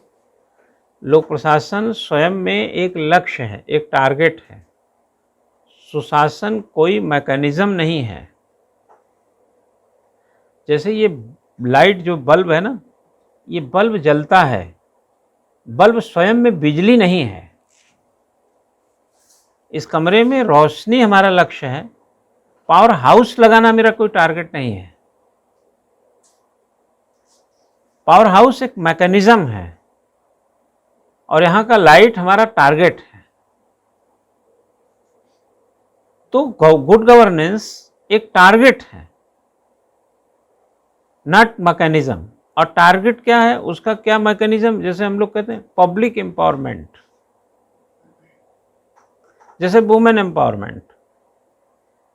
लोक प्रशासन स्वयं में एक लक्ष्य है, एक टारगेट है। सुशासन कोई मैकेनिज्म नहीं है। जैसे ये लाइट जो बल्ब है ना, ये बल्ब जलता है, बल्ब स्वयं में बिजली नहीं है। इस कमरे में रोशनी हमारा लक्ष्य है, पावर हाउस लगाना मेरा कोई टारगेट नहीं है। पावर हाउस एक मैकेनिज्म है और यहाँ का लाइट हमारा टारगेट है। तो गुड गवर्नेंस एक टारगेट है, नॉट मैकेनिज्म। और टारगेट क्या है, उसका क्या मैकेनिज्म, जैसे हम लोग कहते हैं पब्लिक एम्पावरमेंट, जैसे वुमेन एम्पावरमेंट।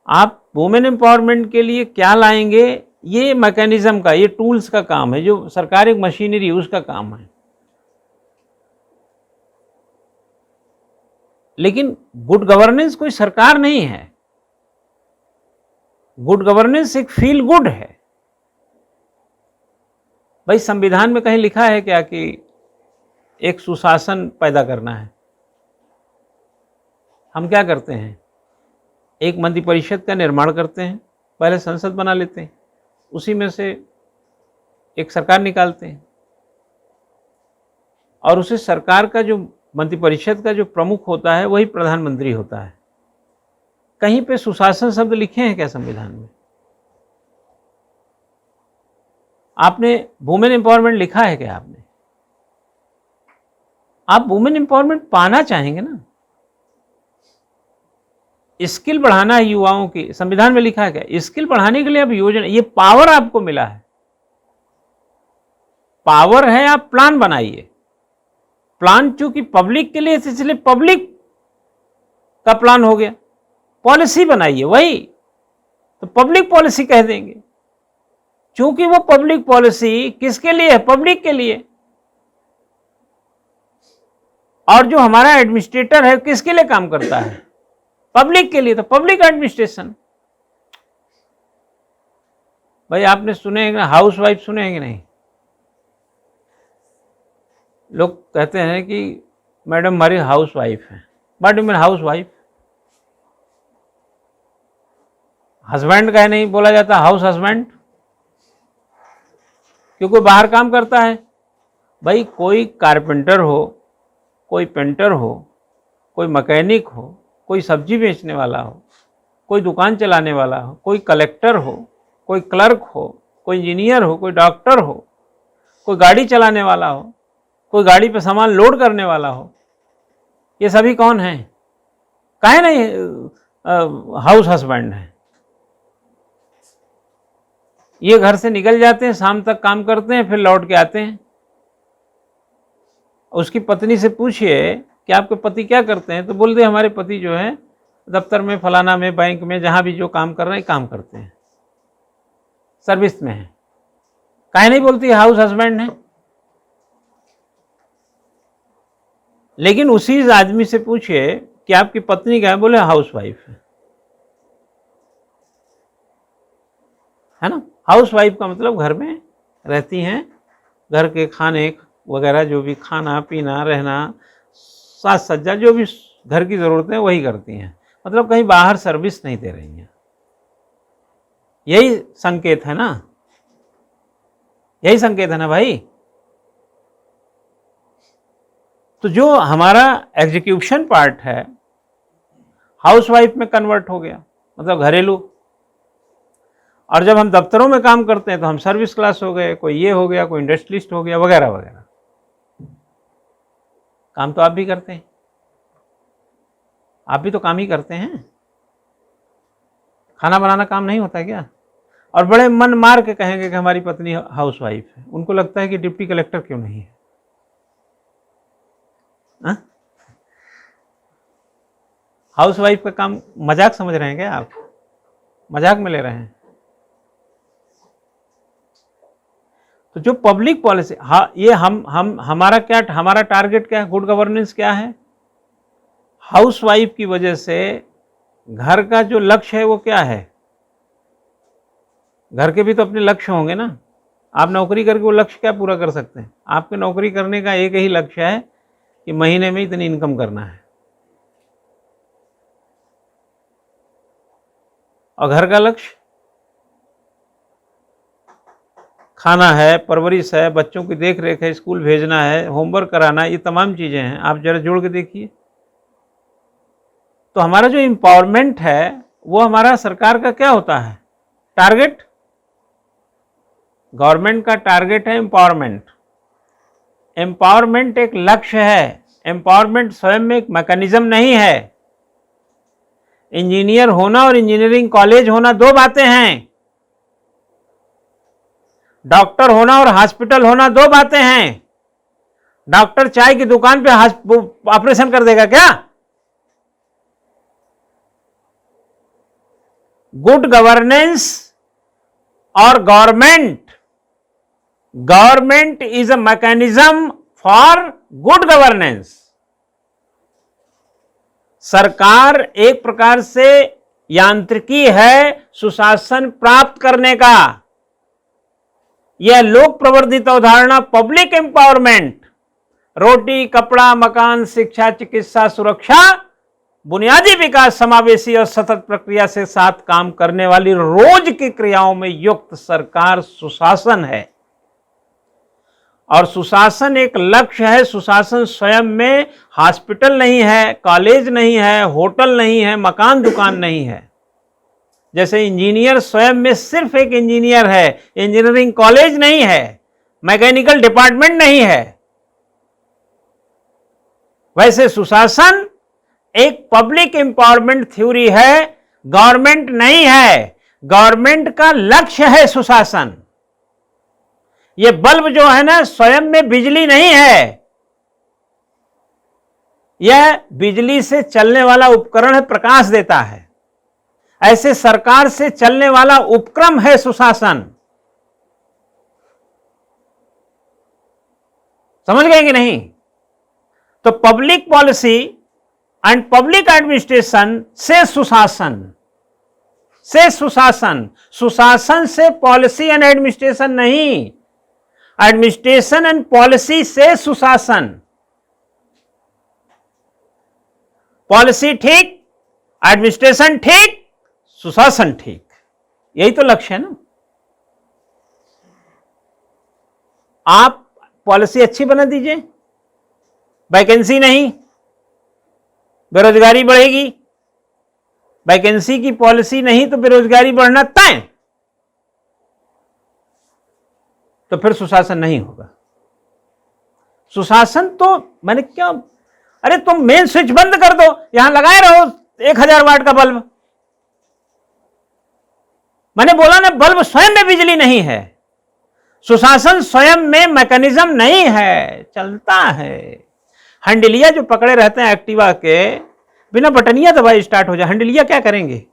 आप वुमेन एम्पावरमेंट के लिए क्या लाएंगे, ये मैकेनिज्म का, ये टूल्स का काम है, जो सरकारी मशीनरी उसका काम है। लेकिन गुड गवर्नेंस कोई सरकार नहीं है। गुड गवर्नेंस एक फील गुड है। भाई संविधान में कहीं लिखा है क्या कि एक सुशासन पैदा करना है? हम क्या करते हैं, एक मंत्रिपरिषद का निर्माण करते हैं, पहले संसद बना लेते हैं, उसी में से एक सरकार निकालते हैं और उसे सरकार का जो मंत्रिपरिषद का जो प्रमुख होता है वही प्रधानमंत्री होता है। कहीं पे सुशासन शब्द लिखे हैं क्या संविधान में? आपने वुमेन एम्पावरमेंट लिखा है क्या? आपने, आप वुमेन एम्पावरमेंट पाना चाहेंगे ना, स्किल बढ़ाना है युवाओं की, संविधान में लिखा है क्या? स्किल बढ़ाने के लिए आप योजना, ये पावर आपको मिला है, पावर है, आप प्लान बनाइए। प्लान चूंकि पब्लिक के लिए, इसलिए पब्लिक का प्लान हो गया। पॉलिसी बनाइए, वही तो पब्लिक पॉलिसी कह देंगे, क्योंकि वो पब्लिक पॉलिसी किसके लिए है? पब्लिक के लिए। और जो हमारा एडमिनिस्ट्रेटर है किसके लिए काम करता है? पब्लिक के लिए, तो पब्लिक एडमिनिस्ट्रेशन। भाई आपने सुने हैं हाउस वाइफ, सुने हैं कि नहीं? लोग कहते हैं कि मैडम हमारी हाउस वाइफ है। What do mean house wife? Husband का नहीं बोला जाता हाउस हस्बैंड? क्योंकि बाहर काम करता है। भाई कोई कारपेंटर हो, कोई पेंटर हो, कोई मैकेनिक हो, कोई सब्जी बेचने वाला हो, कोई दुकान चलाने वाला हो, कोई कलेक्टर हो, कोई क्लर्क हो, कोई इंजीनियर हो, कोई डॉक्टर हो, कोई गाड़ी चलाने वाला हो, कोई गाड़ी पे सामान लोड करने वाला हो, ये सभी कौन हैं? काहे नहीं हाउस हस्बैंड है। ये घर से निकल जाते हैं, शाम तक काम करते हैं, फिर लौट के आते हैं। उसकी पत्नी से पूछिए कि आपके पति क्या करते हैं, तो बोल दे हमारे पति जो है दफ्तर में, फलाना में, बैंक में, जहां भी जो काम कर रहे हैं काम करते हैं, सर्विस में है। काहे नहीं बोलती हाउस हस्बैंड है? लेकिन उसी आदमी से पूछिए कि आपकी पत्नी क्या है, बोले हाउस वाइफ है ना। हाउस वाइफ का मतलब घर में रहती हैं, घर के खाने वगैरह जो भी खाना पीना रहना साज सज्जा जो भी घर की ज़रूरतें वही करती हैं, मतलब कहीं बाहर सर्विस नहीं दे रही हैं। यही संकेत है ना, यही संकेत है ना भाई। तो जो हमारा एग्जीक्यूशन पार्ट है हाउसवाइफ में कन्वर्ट हो गया, मतलब घरेलू। और जब हम दफ्तरों में काम करते हैं तो हम सर्विस क्लास हो गए, कोई ये हो गया, कोई इंडस्ट्रियलिस्ट हो गया, वगैरह वगैरह। काम तो आप भी करते हैं, आप भी तो काम ही करते हैं। खाना बनाना काम नहीं होता क्या? और बड़े मन मार के कहेंगे कि हमारी पत्नी हाउस वाइफ है। उनको लगता है कि डिप्टी कलेक्टर क्यों नहीं है। हाउस वाइफ का काम मजाक समझ रहे हैं क्या आप? मजाक में ले रहे हैं? तो जो पब्लिक पॉलिसी, ये हमारा क्या, हमारा टारगेट क्या है? गुड गवर्नेंस क्या है? हाउस वाइफ की वजह से घर का जो लक्ष्य है वो क्या है? घर के भी तो अपने लक्ष्य होंगे ना। आप नौकरी करके वो लक्ष्य क्या पूरा कर सकते हैं? आपके नौकरी करने का एक ही लक्ष्य है कि महीने में इतनी इनकम करना है, और घर का लक्ष्य खाना है, परवरिश है, बच्चों की देख रेख है, स्कूल भेजना है, होमवर्क कराना है, ये तमाम चीज़ें हैं। आप जरा जोड़ के देखिए। तो हमारा जो एम्पावरमेंट है वो हमारा सरकार का क्या होता है? टारगेट। गवर्नमेंट का टारगेट है एम्पावरमेंट। एम्पावरमेंट एक लक्ष्य है, एम्पावरमेंट स्वयं में एक मैकेनिज्म नहीं है। इंजीनियर होना और इंजीनियरिंग कॉलेज होना दो बातें हैं। डॉक्टर होना और हॉस्पिटल होना दो बातें हैं। डॉक्टर चाय की दुकान पे ऑपरेशन कर देगा क्या? गुड गवर्नेंस और government is a mechanism for good governance. सरकार एक प्रकार से यांत्रिकी है सुशासन प्राप्त करने का। यह लोक प्रवर्धित अवधारणा पब्लिक एम्पावरमेंट, रोटी कपड़ा मकान शिक्षा चिकित्सा सुरक्षा बुनियादी विकास समावेशी और सतत प्रक्रिया से साथ काम करने वाली रोज की क्रियाओं में युक्त सरकार सुशासन है। और सुशासन एक लक्ष्य है। सुशासन स्वयं में हॉस्पिटल नहीं है, कॉलेज नहीं है, होटल नहीं है, मकान दुकान नहीं है। जैसे इंजीनियर स्वयं में सिर्फ एक इंजीनियर है, इंजीनियरिंग कॉलेज नहीं है, मैकेनिकल डिपार्टमेंट नहीं है, वैसे सुशासन एक पब्लिक एम्पावरमेंट थ्योरी है, गवर्नमेंट नहीं है। गवर्नमेंट का लक्ष्य है सुशासन। ये बल्ब जो है ना स्वयं में बिजली नहीं है, यह बिजली से चलने वाला उपकरण है, प्रकाश देता है। ऐसे सरकार से चलने वाला उपक्रम है सुशासन। समझ गए कि नहीं? तो public policy and public administration से सुशासन, से सुशासन, सुशासन से पॉलिसी एंड एडमिनिस्ट्रेशन नहीं, एडमिनिस्ट्रेशन एंड पॉलिसी से सुशासन। पॉलिसी ठीक, एडमिनिस्ट्रेशन ठीक, सुशासन ठीक, यही तो लक्ष्य है ना। आप पॉलिसी अच्छी बना दीजिए, वैकेंसी नहीं, बेरोजगारी बढ़ेगी। वैकेंसी की पॉलिसी नहीं तो बेरोजगारी बढ़ना तय, तो फिर सुशासन नहीं होगा। सुशासन तो मैंने क्या, अरे तुम मेन स्विच बंद कर दो, यहां लगाए रहो 1000 वाट का बल्ब। मैंने बोला ना, बल्ब स्वयं में बिजली नहीं है, सुशासन स्वयं में मैकेनिज्म नहीं है, चलता है। हैंडलिया जो पकड़े रहते हैं एक्टिवा के, बिना बटनिया दबाए स्टार्ट हो जाए, हैंडलिया क्या करेंगे?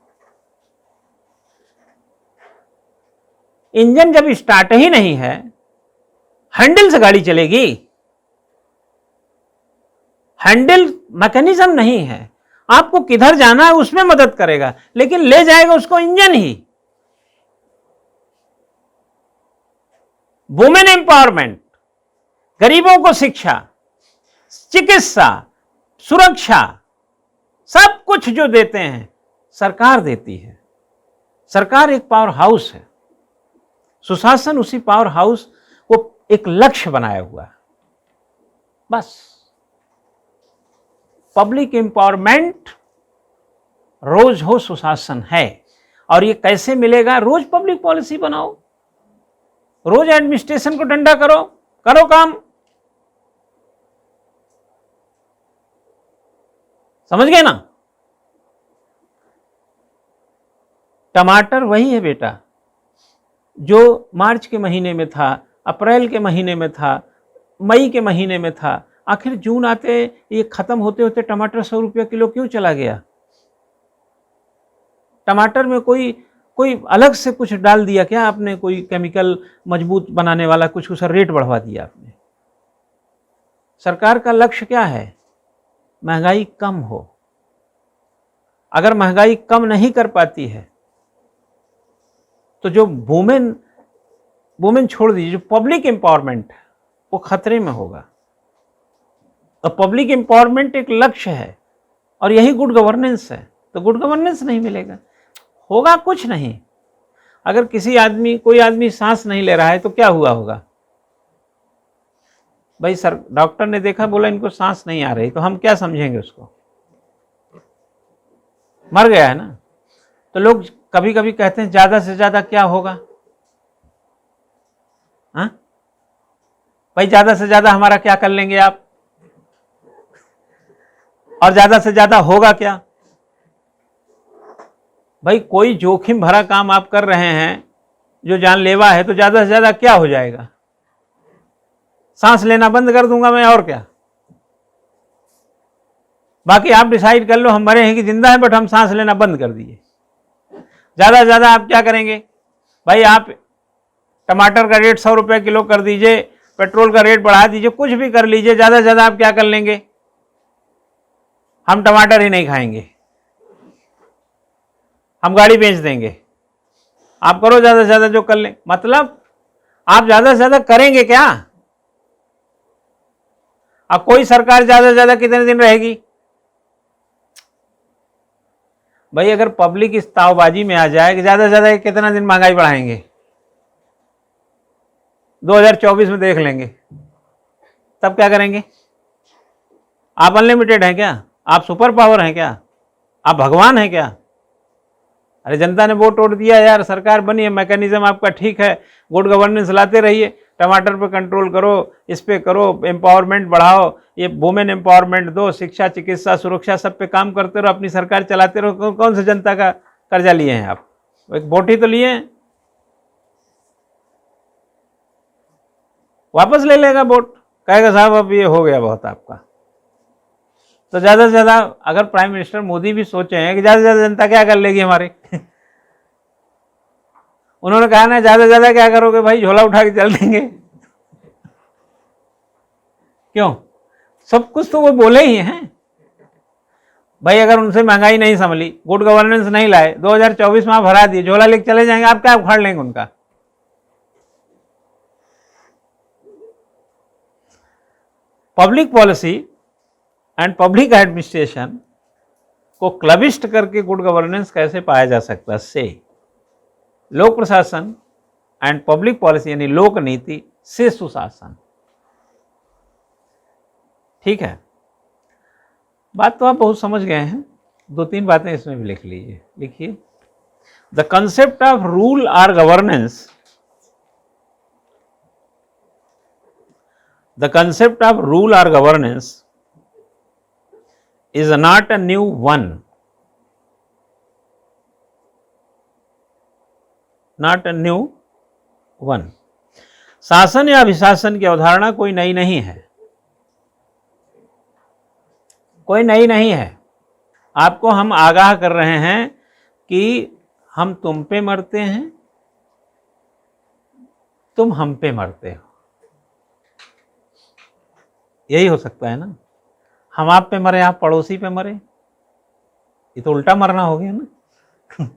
इंजन जब स्टार्ट ही नहीं है, हैंडल से गाड़ी चलेगी? हैंडल मैकेनिज्म नहीं है, आपको किधर जाना है उसमें मदद करेगा, लेकिन ले जाएगा उसको इंजन ही। वुमेन एम्पावरमेंट, गरीबों को शिक्षा, चिकित्सा, सुरक्षा, सब कुछ जो देते हैं सरकार देती है। सरकार एक पावर हाउस है, सुशासन उसी पावर हाउस को एक लक्ष्य बनाया हुआ है, बस। पब्लिक एम्पावरमेंट रोज हो सुशासन है। और ये कैसे मिलेगा? रोज पब्लिक पॉलिसी बनाओ, रोज एडमिनिस्ट्रेशन को डंडा करो, करो काम। समझ गए ना? टमाटर वही है बेटा जो मार्च के महीने में था, अप्रैल के महीने में था, मई के महीने में था, आखिर जून आते ये खत्म होते होते टमाटर 100 रुपये किलो क्यों चला गया? टमाटर में कोई अलग से कुछ डाल दिया क्या आपने? कोई केमिकल मजबूत बनाने वाला कुछ, उसका रेट बढ़वा दिया आपने? सरकार का लक्ष्य क्या है? महंगाई कम हो। अगर महंगाई कम नहीं कर पाती है तो जो वुमेन छोड़ दीजिए, जो पब्लिक एम्पावरमेंट है वो खतरे में होगा। तो पब्लिक एम्पावरमेंट एक लक्ष्य है और यही गुड गवर्नेंस है। तो गुड गवर्नेंस नहीं मिलेगा, होगा कुछ नहीं। अगर कोई आदमी सांस नहीं ले रहा है तो क्या हुआ होगा भाई? डॉक्टर ने देखा, बोला इनको सांस नहीं आ रही, तो हम क्या समझेंगे उसको? मर गया है ना। तो लोग कभी कभी कहते हैं ज्यादा से ज्यादा क्या होगा? हाँ भाई, ज्यादा से ज्यादा हमारा क्या कर लेंगे आप? और ज्यादा से ज्यादा होगा क्या? भाई कोई जोखिम भरा काम आप कर रहे हैं जो जानलेवा है, तो ज्यादा से ज्यादा क्या हो जाएगा? सांस लेना बंद कर दूंगा मैं, और क्या? बाकी आप डिसाइड कर लो, हम मरे हैं कि जिंदा हैं, बट हम सांस लेना बंद कर दिए। ज्यादा से ज्यादा आप क्या करेंगे भाई? आप टमाटर का रेट 100 रुपये किलो कर दीजिए, पेट्रोल का रेट बढ़ा दीजिए, कुछ भी कर लीजिए, ज्यादा से ज्यादा आप क्या कर लेंगे? हम टमाटर ही नहीं खाएंगे, हम गाड़ी बेच देंगे। आप करो ज्यादा से ज्यादा जो कर लें, मतलब आप ज्यादा से ज्यादा करेंगे क्या? अब कोई सरकार ज्यादा से ज्यादा कितने दिन रहेगी भाई? अगर पब्लिक इस तावबाजी में आ जाए कि ज्यादा से ज्यादा कितना दिन महंगाई बढ़ाएंगे, 2024 में देख लेंगे, तब क्या करेंगे? आप अनलिमिटेड हैं क्या? आप सुपर पावर हैं क्या? आप भगवान हैं क्या? अरे जनता ने वोट वोट दिया यार, सरकार बनी है, मैकेनिज्म आपका ठीक है, गुड गवर्नेंस लाते रहिए, टमाटर पे कंट्रोल करो, इस पे करो, एम्पावरमेंट बढ़ाओ, ये वुमेन एम्पावरमेंट दो, शिक्षा, चिकित्सा, सुरक्षा, सब पे काम करते रहो, अपनी सरकार चलाते रहो। कौन से जनता का कर्जा लिए हैं आप? एक वोट ही तो लिए हैं, वापस ले लेगा वोट, कहेगा साहब अब ये हो गया बहुत आपका। तो ज़्यादा से ज़्यादा अगर प्राइम मिनिस्टर मोदी भी सोचे हैं कि ज़्यादा से ज़्यादा जनता क्या कर लेगी हमारे उन्होंने कहा ना ज़्यादा से ज़्यादा क्या करोगे भाई, झोला उठा के चल देंगे। क्यों? सब कुछ तो वो बोले ही हैं भाई। अगर उनसे महंगाई नहीं संभली, गुड गवर्नेंस नहीं लाए, 2024 में आप हरा दिए, झोला लेके चले जाएंगे, आप क्या उखाड़ लेंगे उनका? Public policy and public administration को क्लबिस्ट करके गुड गवर्नेंस कैसे पाया जा सकता है? से लोक प्रशासन एंड पब्लिक पॉलिसी यानी लोक नीति से सुशासन। ठीक है, बात तो आप बहुत समझ गए हैं। 2-3 बातें इसमें भी लिख लीजिए। लिखिए, द कंसेप्ट ऑफ रूल और governance, the concept of rule और governance is not a new one, not a new one। शासन या अभिशासन की अवधारणा कोई नई नहीं है, कोई नई नहीं है। आपको हम आगाह कर रहे हैं कि हम तुम पे मरते हैं, तुम हम पे मरते हो। यही हो सकता है ना, हम आप पे मरे, आप पड़ोसी पे मरे, ये तो उल्टा मरना हो गया ना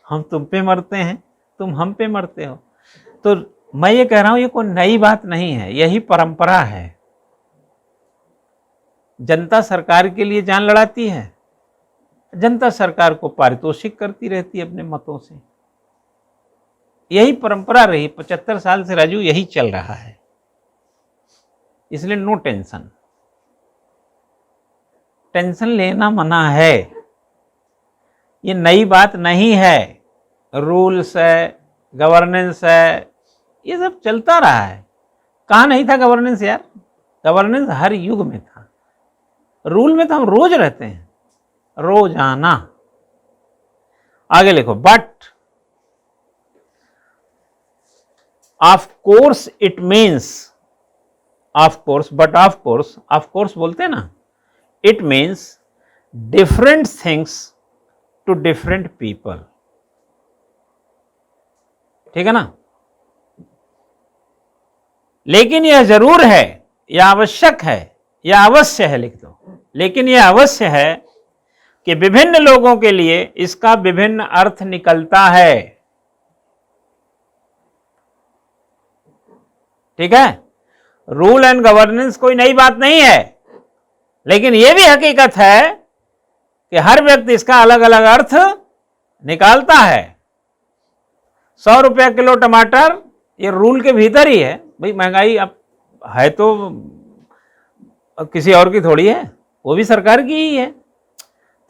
हम तुम पे मरते हैं, तुम हम पे मरते हो। तो मैं ये कह रहा हूं, ये कोई नई बात नहीं है, यही परंपरा है। जनता सरकार के लिए जान लड़ाती है, जनता सरकार को पारितोषिक करती रहती है अपने मतों से। यही परंपरा रही 75 साल से राजू, यही चल रहा है। इसलिए नो टेंशन, टेंशन लेना मना है, ये नई बात नहीं है। रूल्स है, गवर्नेंस है, ये सब चलता रहा है। कहाँ नहीं था गवर्नेंस यार? गवर्नेंस हर युग में था। रूल में तो हम रोज रहते हैं, रोजाना। आगे लिखो, but of course it means, of course, but of course बोलते हैं ना, it means different things to different people। ठीक है ना? लेकिन यह जरूर है, यह आवश्यक है, यह अवश्य है, लिख दो, लेकिन यह अवश्य है कि विभिन्न लोगों के लिए इसका विभिन्न अर्थ निकलता है। ठीक है? रूल एंड गवर्नेंस कोई नई बात नहीं है, लेकिन यह भी हकीकत है कि हर व्यक्ति इसका अलग अलग अर्थ निकालता है। 100 रुपया किलो टमाटर, ये रूल के भीतर ही है भाई। महंगाई अब है तो किसी और की थोड़ी है, वो भी सरकार की ही है।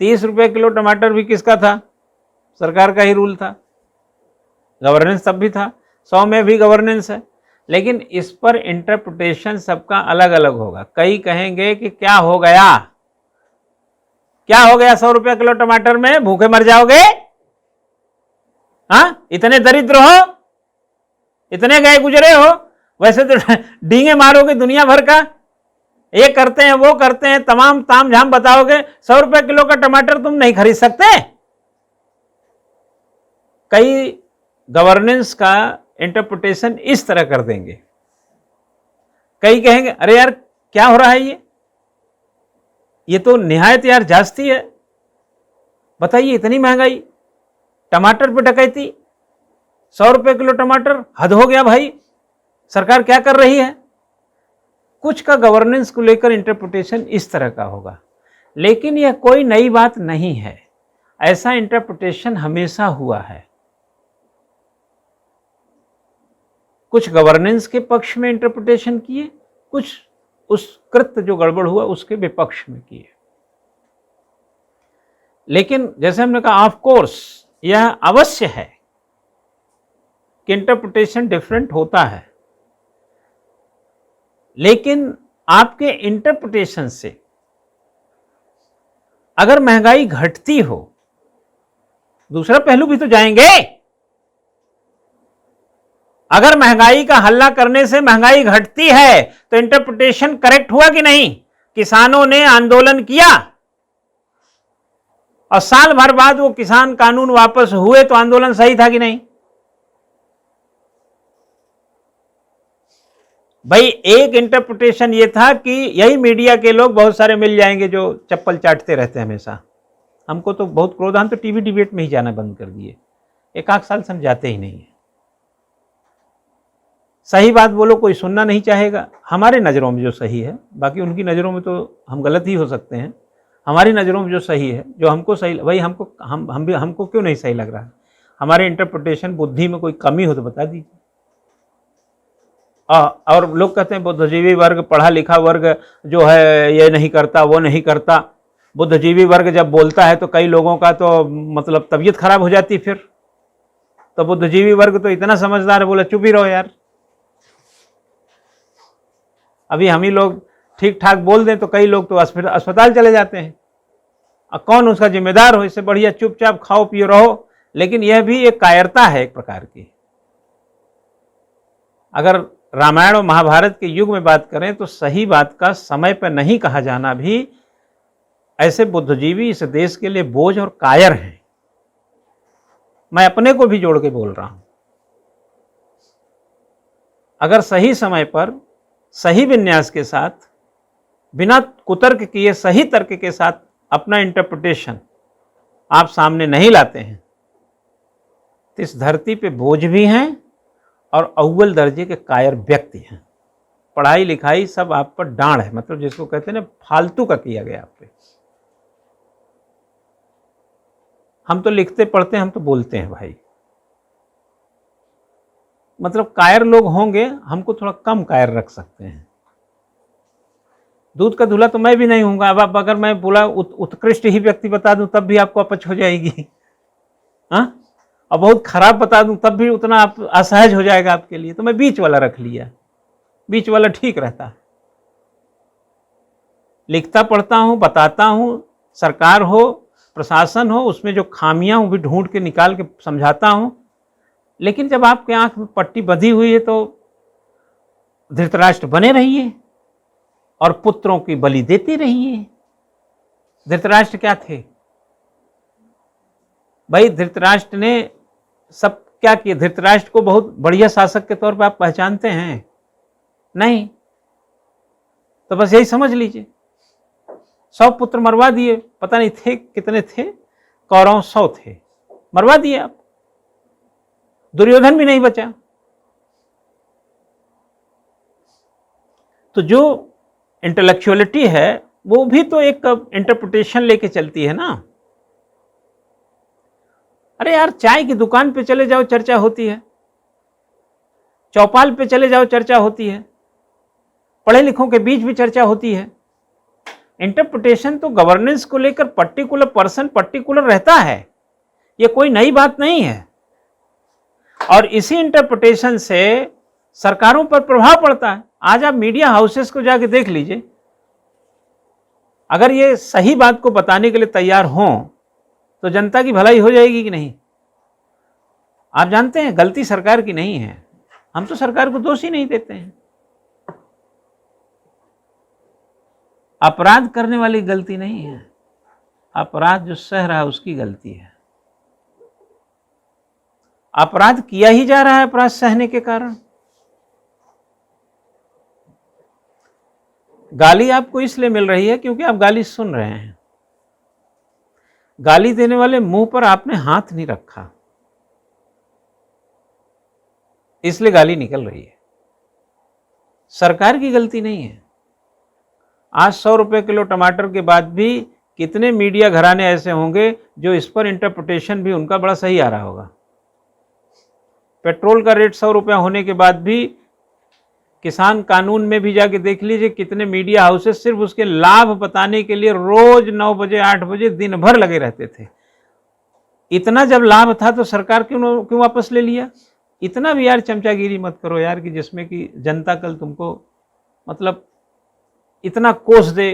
30 रुपये किलो टमाटर भी किसका था? सरकार का ही रूल था, गवर्नेंस तब भी था। 100 में भी गवर्नेंस है, लेकिन इस पर इंटरप्रिटेशन सबका अलग अलग होगा। कई कहेंगे कि क्या हो गया, क्या हो गया 100 रुपया किलो टमाटर में, भूखे मर जाओगे? हाँ, इतने दरिद्र हो, इतने गए गुजरे हो, वैसे तो डींगे मारोगे दुनिया भर का, ये करते हैं वो करते हैं, तमाम ताम झाम बताओगे, 100 रुपया किलो का टमाटर तुम नहीं खरीद सकते? कई गवर्नेंस का इंटरप्रिटेशन इस तरह कर देंगे। कई कहेंगे अरे यार क्या हो रहा है, ये तो निहायत यार जास्ती है, बताइए इतनी महंगाई, टमाटर पे डकैती, 100 रुपये किलो टमाटर, हद हो गया भाई, सरकार क्या कर रही है? कुछ का गवर्नेंस को लेकर इंटरप्रिटेशन इस तरह का होगा, लेकिन यह कोई नई बात नहीं है। ऐसा इंटरप्रिटेशन हमेशा हुआ है। कुछ गवर्नेंस के पक्ष में इंटरप्रिटेशन किए, कुछ उस कृत्य जो गड़बड़ हुआ उसके विपक्ष में किए। लेकिन जैसे हमने कहा, ऑफ कोर्स यह अवश्य है कि इंटरप्रिटेशन डिफरेंट होता है, लेकिन आपके इंटरप्रिटेशन से अगर महंगाई घटती हो, दूसरा पहलू भी तो जाएंगे। अगर महंगाई का हल्ला करने से महंगाई घटती है तो इंटरप्रिटेशन करेक्ट हुआ कि नहीं? किसानों ने आंदोलन किया, और साल भर बाद वो किसान कानून वापस हुए तो आंदोलन सही था कि नहीं? भाई एक इंटरप्रिटेशन ये था कि यही मीडिया के लोग बहुत सारे मिल जाएंगे जो चप्पल चाटते रहते हैं हमेशा। हमको तो बहुत क्रोध, हम तो टीवी डिबेट में ही जाना बंद कर दिए, एक आध साल से हम जाते ही नहीं है। सही बात बोलो, कोई सुनना नहीं चाहेगा, हमारे नज़रों में जो सही है, बाकी उनकी नज़रों में तो हम गलत ही हो सकते हैं। हमारी नज़रों में जो सही है, जो हमको सही, भाई हमको क्यों नहीं सही लग रहा है? हमारे इंटरप्रिटेशन बुद्धि में कोई कमी हो तो बता दीजिए। और लोग कहते हैं बुद्धिजीवी वर्ग, पढ़ा लिखा वर्ग जो है ये नहीं करता, वो नहीं करता। बुद्धिजीवी वर्ग जब बोलता है तो कई लोगों का तो मतलब तबीयत खराब हो जाती, फिर तो बुद्धिजीवी वर्ग तो इतना समझदार है, बोला चुप ही रहो यार। अभी हम ही लोग ठीक ठाक बोल दें तो कई लोग तो अस्पताल चले जाते हैं। अब कौन उसका जिम्मेदार हो? इससे बढ़िया चुपचाप खाओ पियो रहो। लेकिन यह भी एक कायरता है एक प्रकार की। अगर रामायण और महाभारत के युग में बात करें तो सही बात का समय पर नहीं कहा जाना भी ऐसे बुद्धिजीवी इस देश के लिए बोझ और कायर हैं। मैं अपने को भी जोड़ के बोल रहा हूं। अगर सही समय पर सही विन्यास के साथ, बिना कुतर्क किए सही तर्क के साथ अपना इंटरप्रिटेशन आप सामने नहीं लाते हैं तो इस धरती पे बोझ भी हैं और अव्वल दर्जे के कायर व्यक्ति हैं। पढ़ाई लिखाई सब आप पर डांड है, मतलब जिसको कहते हैं ना फालतू का किया गया आप पे। हम तो लिखते पढ़ते हैं, हम तो बोलते हैं भाई। मतलब कायर लोग होंगे, हमको थोड़ा कम कायर रख सकते हैं। दूध का धुला तो मैं भी नहीं हूँगा। अब अगर मैं बोला उत्कृष्ट ही व्यक्ति बता दूं तब भी आपको अपच हो जाएगी, हाँ? और बहुत खराब बता दूं तब भी उतना आप असहज हो जाएगा आपके लिए। तो मैं बीच वाला रख लिया, बीच वाला ठीक रहता है। लिखता पढ़ता हूँ, बताता हूँ, सरकार हो प्रशासन हो उसमें जो खामियां वो भी ढूंढ के निकाल के समझाता हूँ। लेकिन जब आपके आंख में पट्टी बंधी हुई है तो धृतराष्ट्र बने रहिए और पुत्रों की बलि देते रहिए। धृतराष्ट्र क्या थे भाई? धृतराष्ट्र ने सब क्या किया? धृतराष्ट्र को बहुत बढ़िया शासक के तौर पर आप पहचानते हैं? नहीं। तो बस यही समझ लीजिए, 100 पुत्र मरवा दिए, पता नहीं थे कितने थे, कौरव 100 थे, मरवा दिए आप। दुर्योधन भी नहीं बचा। तो जो इंटेलेक्चुअलिटी है वो भी तो एक इंटरप्रिटेशन लेके चलती है ना। अरे यार, चाय की दुकान पे चले जाओ चर्चा होती है, चौपाल पे चले जाओ चर्चा होती है, पढ़े लिखों के बीच भी चर्चा होती है। इंटरप्रिटेशन तो गवर्नेंस को लेकर पर्टिकुलर पर्सन पर्टिकुलर रहता है, ये कोई नई बात नहीं है। और इसी इंटरप्रिटेशन से सरकारों पर प्रभाव पड़ता है। आज आप मीडिया हाउसेस को जाके देख लीजिए, अगर ये सही बात को बताने के लिए तैयार हों तो जनता की भलाई हो जाएगी कि नहीं? आप जानते हैं गलती सरकार की नहीं है, हम तो सरकार को दोष ही नहीं देते हैं। अपराध करने वाली गलती नहीं है, अपराध जो सह रहा है उसकी गलती है। अपराध किया ही जा रहा है अपराध सहने के कारण। गाली आपको इसलिए मिल रही है क्योंकि आप गाली सुन रहे हैं। गाली देने वाले मुंह पर आपने हाथ नहीं रखा, इसलिए गाली निकल रही है। सरकार की गलती नहीं है। आज 100 रुपए किलो टमाटर के बाद भी कितने मीडिया घराने ऐसे होंगे जो इस पर इंटरप्रिटेशन भी उनका बड़ा सही आ रहा होगा। पेट्रोल का रेट 100 रुपया होने के बाद भी किसान कानून में भी जाके देख लीजिए कितने मीडिया हाउसेस सिर्फ उसके लाभ बताने के लिए रोज 9 बजे 8 बजे दिन भर लगे रहते थे। इतना जब लाभ था तो सरकार क्यों वापस ले लिया? इतना भी यार चमचागिरी मत करो यार कि जिसमें कि जनता कल तुमको मतलब इतना कोस दे।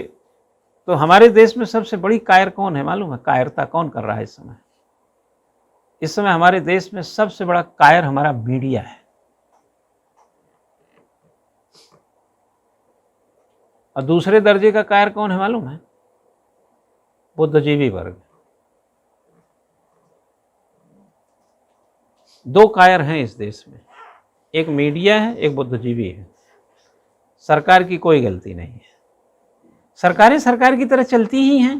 तो हमारे देश में सबसे बड़ी कायर कौन है मालूम है? कायरता कौन कर रहा है इस समय? इस समय हमारे देश में सबसे बड़ा कायर हमारा मीडिया है। और दूसरे दर्जे का कायर कौन है मालूम है? बुद्धिजीवी वर्ग। दो कायर हैं इस देश में, एक मीडिया है, एक बुद्धिजीवी है। सरकार की कोई गलती नहीं है, सरकारें सरकार की तरह चलती ही हैं।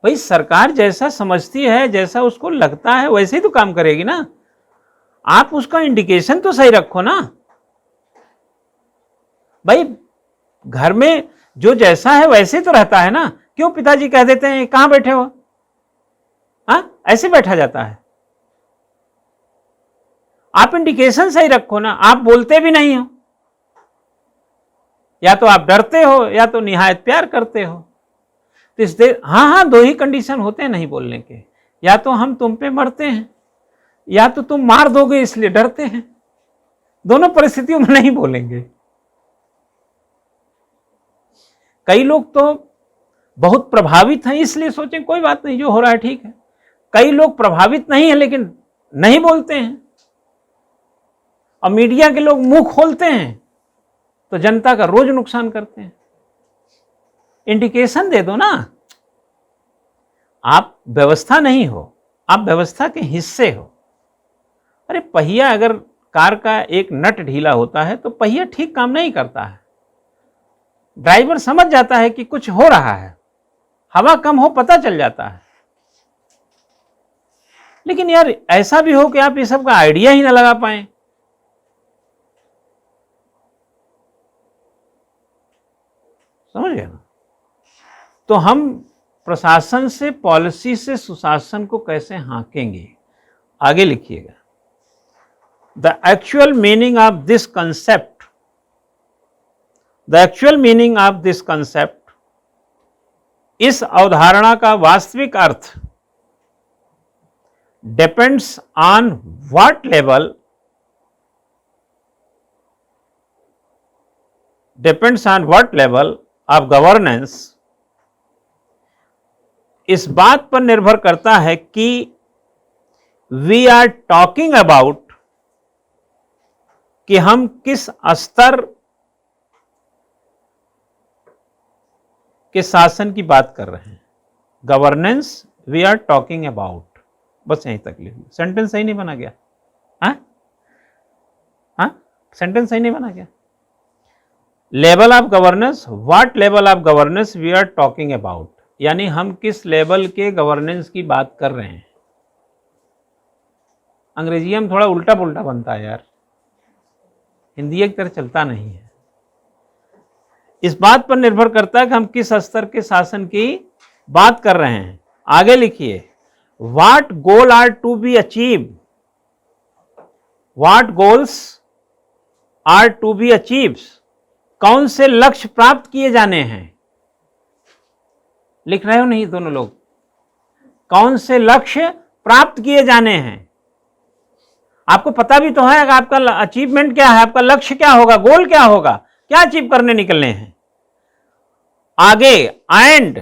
भाई सरकार जैसा समझती है, जैसा उसको लगता है, वैसे ही तो काम करेगी ना। आप उसका इंडिकेशन तो सही रखो ना। भाई घर में जो जैसा है वैसे तो रहता है ना। क्यों पिताजी कह देते हैं कहां बैठे हो, हाँ ऐसे बैठा जाता है। आप इंडिकेशन सही रखो ना। आप बोलते भी नहीं हो, या तो आप डरते हो या तो निहायत प्यार करते हो। तो इस देर हाँ, दो ही कंडीशन होते हैं नहीं बोलने के, या तो हम तुम पे मरते हैं या तो तुम मार दोगे इसलिए डरते हैं। दोनों परिस्थितियों में नहीं बोलेंगे। कई लोग तो बहुत प्रभावित हैं इसलिए सोचें कोई बात नहीं, जो हो रहा है ठीक है। कई लोग प्रभावित नहीं है लेकिन नहीं बोलते हैं, और मीडिया के लोग मुंह खोलते हैं तो जनता का रोज नुकसान करते हैं। इंडिकेशन दे दो ना। आप व्यवस्था नहीं हो, आप व्यवस्था के हिस्से हो। अरे पहिया अगर कार का एक नट ढीला होता है तो पहिया ठीक काम नहीं करता है। ड्राइवर समझ जाता है कि कुछ हो रहा है, हवा कम हो पता चल जाता है। लेकिन यार ऐसा भी हो कि आप ये सब का आइडिया ही ना लगा पाए। समझ गए ना। तो हम प्रशासन से, पॉलिसी से सुशासन को कैसे हाँकेंगे। आगे लिखिएगा। The actual meaning of this concept, the actual meaning of this concept, इस अवधारणा का वास्तविक अर्थ depends on what level, depends on what level of governance, इस बात पर निर्भर करता है कि वी आर टॉकिंग अबाउट, कि हम किस स्तर के शासन की बात कर रहे हैं। Governance we are talking about, बस यहीं तक लिखिए। सेंटेंस सही नहीं बना गया? हाँ, सेंटेंस सही नहीं बना गया। Level of governance, what level of governance we are talking about, यानी हम किस लेवल के गवर्नेंस की बात कर रहे हैं। अंग्रेजी में थोड़ा उल्टा पुल्टा बनता है यार, हिंदी की तरह चलता नहीं है। इस बात पर निर्भर करता है कि हम किस स्तर के शासन की बात कर रहे हैं। आगे लिखिए। What goal are to be achieve, what goals are to be achieve, कौन से लक्ष्य प्राप्त किए जाने हैं। लिख रहे हो नहीं दोनों लोग? कौन से लक्ष्य प्राप्त किए जाने हैं। आपको पता भी तो है कि आपका अचीवमेंट क्या है, आपका लक्ष्य क्या होगा, गोल क्या होगा, क्या अचीव करने निकलने हैं। आगे and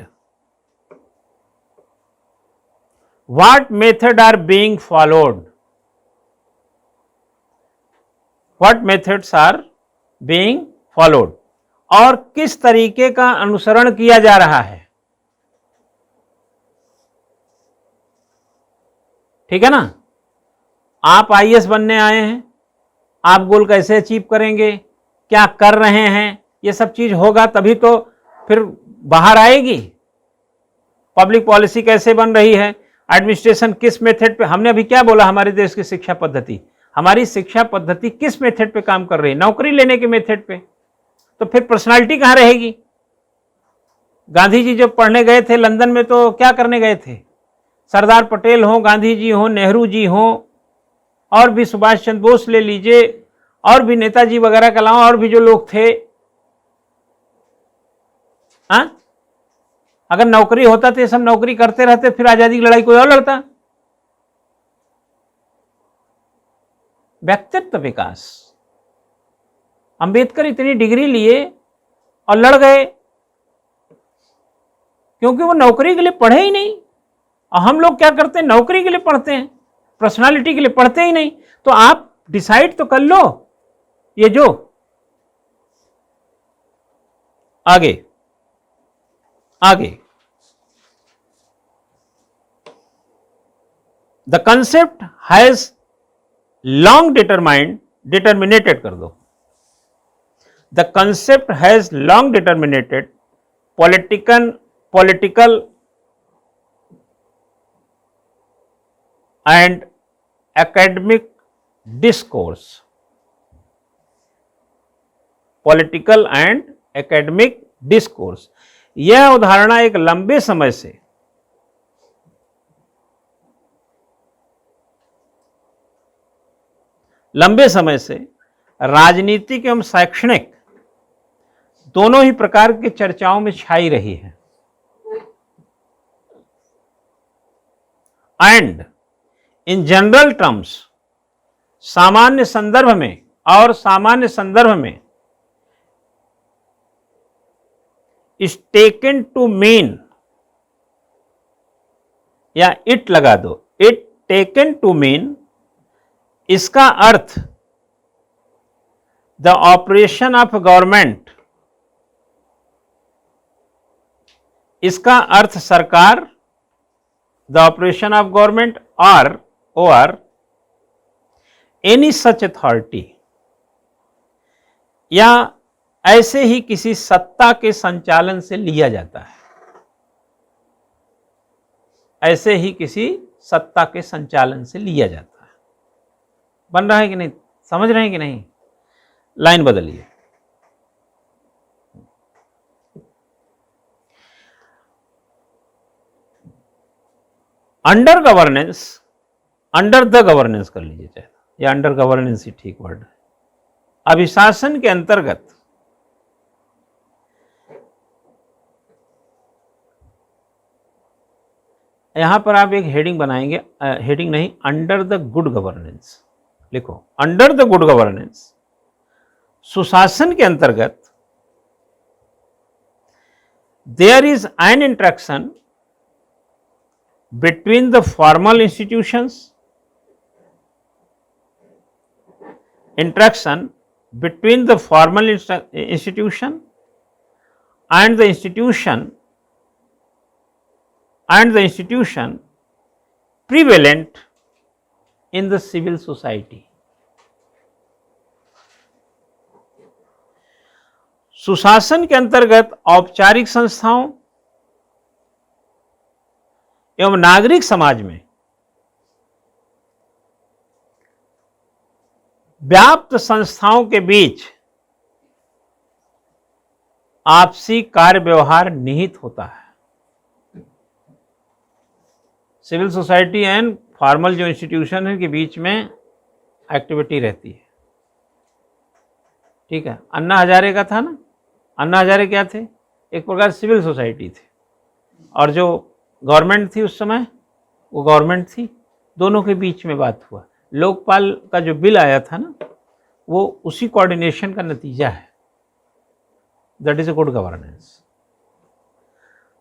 what method are being followed, what methods are being followed, और किस तरीके का अनुसरण किया जा रहा है। ठीक है ना। आप आईएएस बनने आए हैं, आप गोल कैसे अचीव करेंगे, क्या कर रहे हैं, ये सब चीज होगा तभी तो फिर बाहर आएगी। पब्लिक पॉलिसी कैसे बन रही है, एडमिनिस्ट्रेशन किस मेथड पे, हमने अभी क्या बोला, हमारे देश की शिक्षा पद्धति, हमारी शिक्षा पद्धति किस मेथड पे काम कर रही है, नौकरी लेने के मेथड पे। तो फिर पर्सनालिटी कहां रहेगी। गांधी जी जब पढ़ने गए थे लंदन में तो क्या करने गए थे। सरदार पटेल हो, गांधी जी हो, नेहरू जी हो, और भी सुभाष चंद्र बोस ले लीजिए, और भी नेताजी वगैरह के अलावा और भी जो लोग थे। अगर नौकरी होता तो ये सब नौकरी करते रहते, फिर आजादी की लड़ाई कोई और लड़ता। व्यक्तित्व विकास, अंबेडकर इतनी डिग्री लिए और लड़ गए क्योंकि वो नौकरी के लिए पढ़े ही नहीं। और हम लोग क्या करते हैं, नौकरी के लिए पढ़ते हैं, पर्सनालिटी के लिए पढ़ते ही नहीं। तो आप डिसाइड तो कर लो। ये जो आगे आगे the concept has long determinated कर दो, the concept has long determinated political and academic discourse, political and academic discourse. यह अवधारणा एक लंबे समय से राजनीतिक एवं शैक्षणिक दोनों ही प्रकार की चर्चाओं में छाई रही है। एंड इन जनरल टर्म्स, सामान्य संदर्भ में इज टेकन टू मीन, या इट लगा दो, इट टेकन टू मीन, इसका earth the operation of government, इसका अर्थ सरकार, द ऑपरेशन ऑफ गवर्नमेंट और एनी सच अथॉरिटी, या ऐसे ही किसी सत्ता के संचालन से लिया जाता है, ऐसे ही किसी सत्ता के संचालन से लिया जाता है। बन रहा है कि नहीं, समझ रहे हैं कि नहीं? लाइन बदलिए। अंडर द गवर्नेंस कर लीजिए चाहे, या अंडर गवर्नेंस ही ठीक वर्ड है। अभिशासन के अंतर्गत यहां पर आप एक हेडिंग बनाएंगे, हेडिंग नहीं, अंडर द गुड गवर्नेंस लिखो। अंडर द गुड गवर्नेंस, सुशासन के अंतर्गत there is an interaction between the formal institutions, interaction between the formal institution and the institution prevalent in the civil society. सुशासन के अंतर्गत औपचारिक संस्थाओं एवं नागरिक समाज में व्याप्त संस्थाओं के बीच आपसी कार्य व्यवहार निहित होता है। सिविल सोसाइटी एंड फॉर्मल जो इंस्टीट्यूशन है के बीच में एक्टिविटी रहती है। ठीक है, अन्ना हजारे का था ना, अन्ना हजारे क्या थे? एक प्रकार सिविल सोसाइटी थे, और जो गवर्नमेंट थी उस समय वो गवर्नमेंट थी। दोनों के बीच में बात हुआ। लोकपाल का जो बिल आया था ना, वो उसी कोऑर्डिनेशन का नतीजा है। That is a good governance.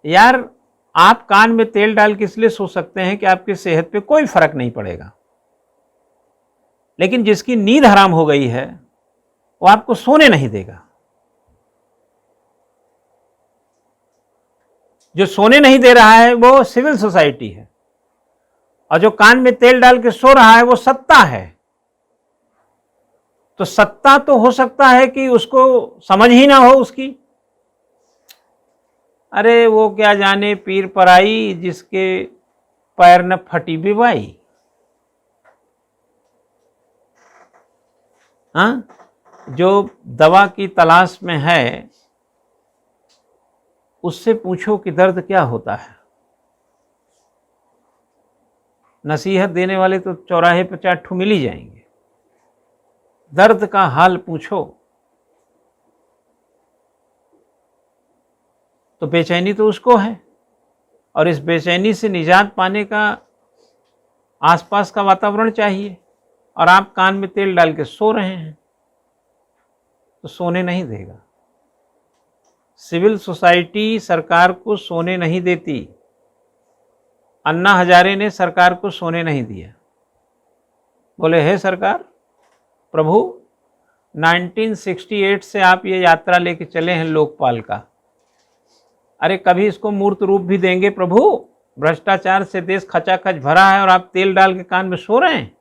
यार, आप कान में तेल डाल के इसलिए सो सकते हैं कि आपकी सेहत पे कोई फर्क नहीं पड़ेगा, लेकिन जिसकी नींद हराम हो गई है वो आपको सोने नहीं देगा। जो सोने नहीं दे रहा है वो सिविल सोसाइटी है, और जो कान में तेल डाल के सो रहा है वो सत्ता है। तो सत्ता तो हो सकता है कि उसको समझ ही ना हो उसकी। अरे वो क्या जाने पीर पराई, जिसके पैर न फटी बिवाई। हाँ, जो दवा की तलाश में है उससे पूछो कि दर्द क्या होता है। नसीहत देने वाले तो चौराहे पर 4 ठू मिल ही जाएंगे। दर्द का हाल पूछो तो बेचैनी तो उसको है, और इस बेचैनी से निजात पाने का आसपास का वातावरण चाहिए, और आप कान में तेल डाल के सो रहे हैं तो सोने नहीं देगा। सिविल सोसाइटी सरकार को सोने नहीं देती। अन्ना हजारे ने सरकार को सोने नहीं दिया। बोले, हे सरकार, प्रभु 1968 से आप ये यात्रा लेके चले हैं लोकपाल का, अरे कभी इसको मूर्त रूप भी देंगे प्रभु। भ्रष्टाचार से देश खचाखच भरा है और आप तेल डाल के कान में सो रहे हैं।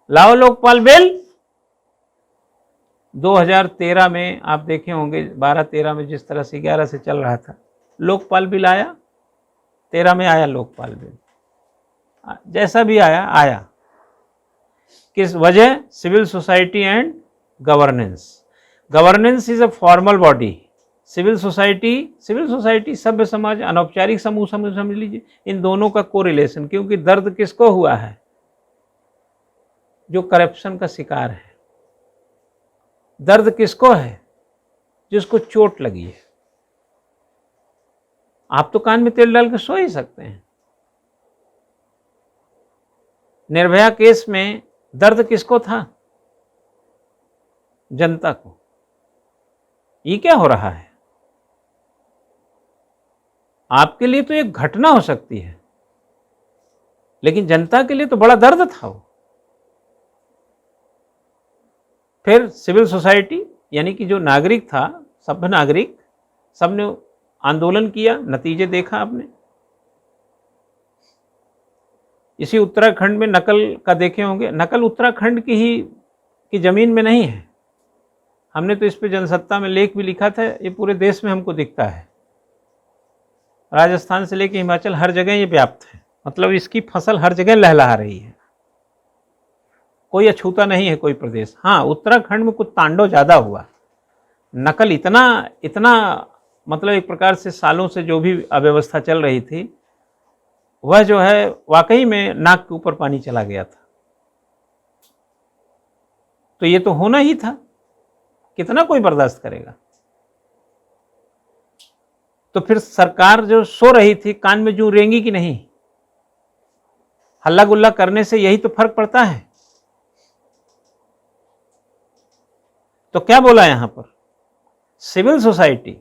लाओ लोकपाल बिल। 2013 में आप देखे होंगे, 12-13 में जिस तरह से 11 से चल रहा था, लोकपाल बिल आया, 13 में आया लोकपाल बिल। जैसा भी आया किस वजह? Civil society and governance. Governance is a formal body, civil society सभ्य समाज, अनौपचारिक समूह समझ लीजिए, इन दोनों का कोरिलेशन। क्योंकि दर्द किसको हुआ है? जो करप्शन का शिकार है। दर्द किसको है? जिसको चोट लगी है। आप तो कान में तेल डाल के सो ही सकते हैं। निर्भया केस में दर्द किसको था? जनता को। ये क्या हो रहा है? आपके लिए तो एक घटना हो सकती है, लेकिन जनता के लिए तो बड़ा दर्द था वो। फिर सिविल सोसाइटी यानी कि जो नागरिक था, सभ्य नागरिक, सबने आंदोलन किया, नतीजे देखा आपने। इसी उत्तराखंड में नकल का देखे होंगे। नकल उत्तराखंड की जमीन में नहीं है। हमने तो इस पे जनसत्ता में लेख भी लिखा था। ये पूरे देश में हमको दिखता है, राजस्थान से लेकर हिमाचल हर जगह ये व्याप्त है। मतलब इसकी फसल हर जगह लहलहा रही है, कोई अछूता नहीं है कोई प्रदेश। हाँ, उत्तराखंड में कुछ तांडव ज़्यादा हुआ। नकल इतना मतलब एक प्रकार से सालों से जो भी अव्यवस्था चल रही थी, वह जो है वाकई में नाक के ऊपर पानी चला गया था। तो ये तो होना ही था, कितना कोई बर्दाश्त करेगा। तो फिर सरकार जो सो रही थी, कान में जूं रेंगी कि नहीं? हल्ला गुल्ला करने से यही तो फर्क पड़ता है। तो क्या बोला यहां पर? सिविल सोसाइटी,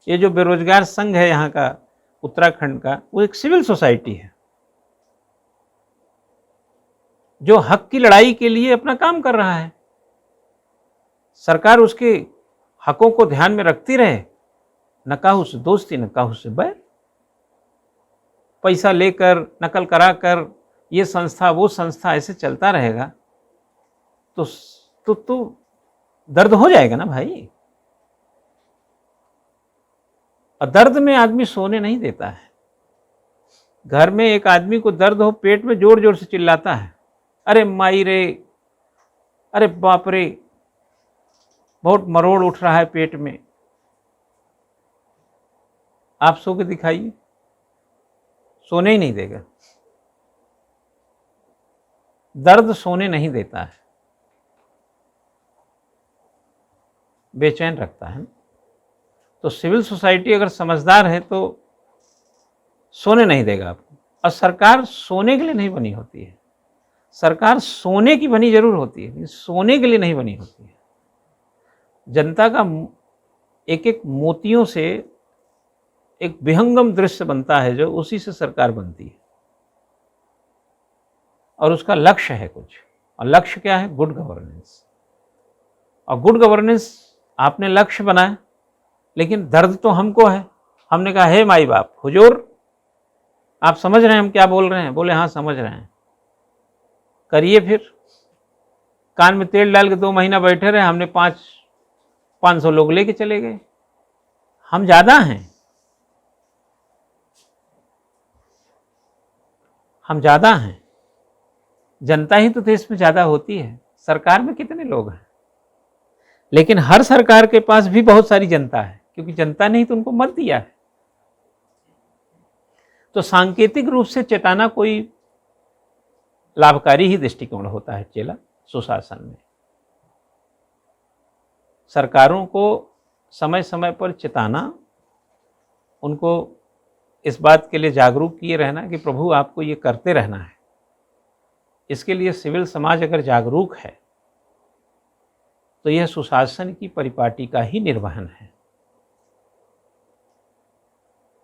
ये जो बेरोजगार संघ है यहाँ का उत्तराखंड का, वो एक सिविल सोसाइटी है जो हक की लड़ाई के लिए अपना काम कर रहा है। सरकार उसके हकों को ध्यान में रखती रहे, न काहू से दोस्ती न काहू से बैर। पैसा लेकर, नकल कराकर, ये संस्था वो संस्था ऐसे चलता रहेगा तो दर्द हो जाएगा ना भाई। और दर्द में आदमी सोने नहीं देता है। घर में एक आदमी को दर्द हो, पेट में जोर जोर से चिल्लाता है, अरे माई रे, अरे बाप रे, बहुत मरोड़ उठ रहा है पेट में। आप सो के दिखाइए, सोने ही नहीं देगा। दर्द सोने नहीं देता है, बेचैन रखता है। तो सिविल सोसाइटी अगर समझदार है तो सोने नहीं देगा आपको। और सरकार सोने के लिए नहीं बनी होती है। सरकार सोने की बनी जरूर होती है, लेकिन सोने के लिए नहीं बनी होती है। जनता का एक एक मोतियों से एक विहंगम दृश्य बनता है, जो उसी से सरकार बनती है। और उसका लक्ष्य है कुछ, और लक्ष्य क्या है? Good governance. और गुड गवर्नेंस आपने लक्ष्य बनाया, लेकिन दर्द तो हमको है। हमने कहा, हे माई बाप हुजूर, आप समझ रहे हैं हम क्या बोल रहे हैं? बोले हाँ समझ रहे हैं। करिए फिर। कान में तेल डाल के 2 महीना बैठे रहे, हमने 500 लोग लेके चले गए। हम ज़्यादा हैं, हम ज़्यादा हैं। जनता ही तो देश में ज़्यादा होती है। सरकार में कितने लोग हैं? लेकिन हर सरकार के पास भी बहुत सारी जनता है, क्योंकि जनता ने ही तो उनको मत दिया है। तो सांकेतिक रूप से चेताना कोई लाभकारी ही दृष्टिकोण होता है चेला सुशासन में। सरकारों को समय समय पर चेताना, उनको इस बात के लिए जागरूक किए रहना कि प्रभु आपको ये करते रहना है। इसके लिए सिविल समाज अगर जागरूक है तो यह सुशासन की परिपाटी का ही निर्वहन है।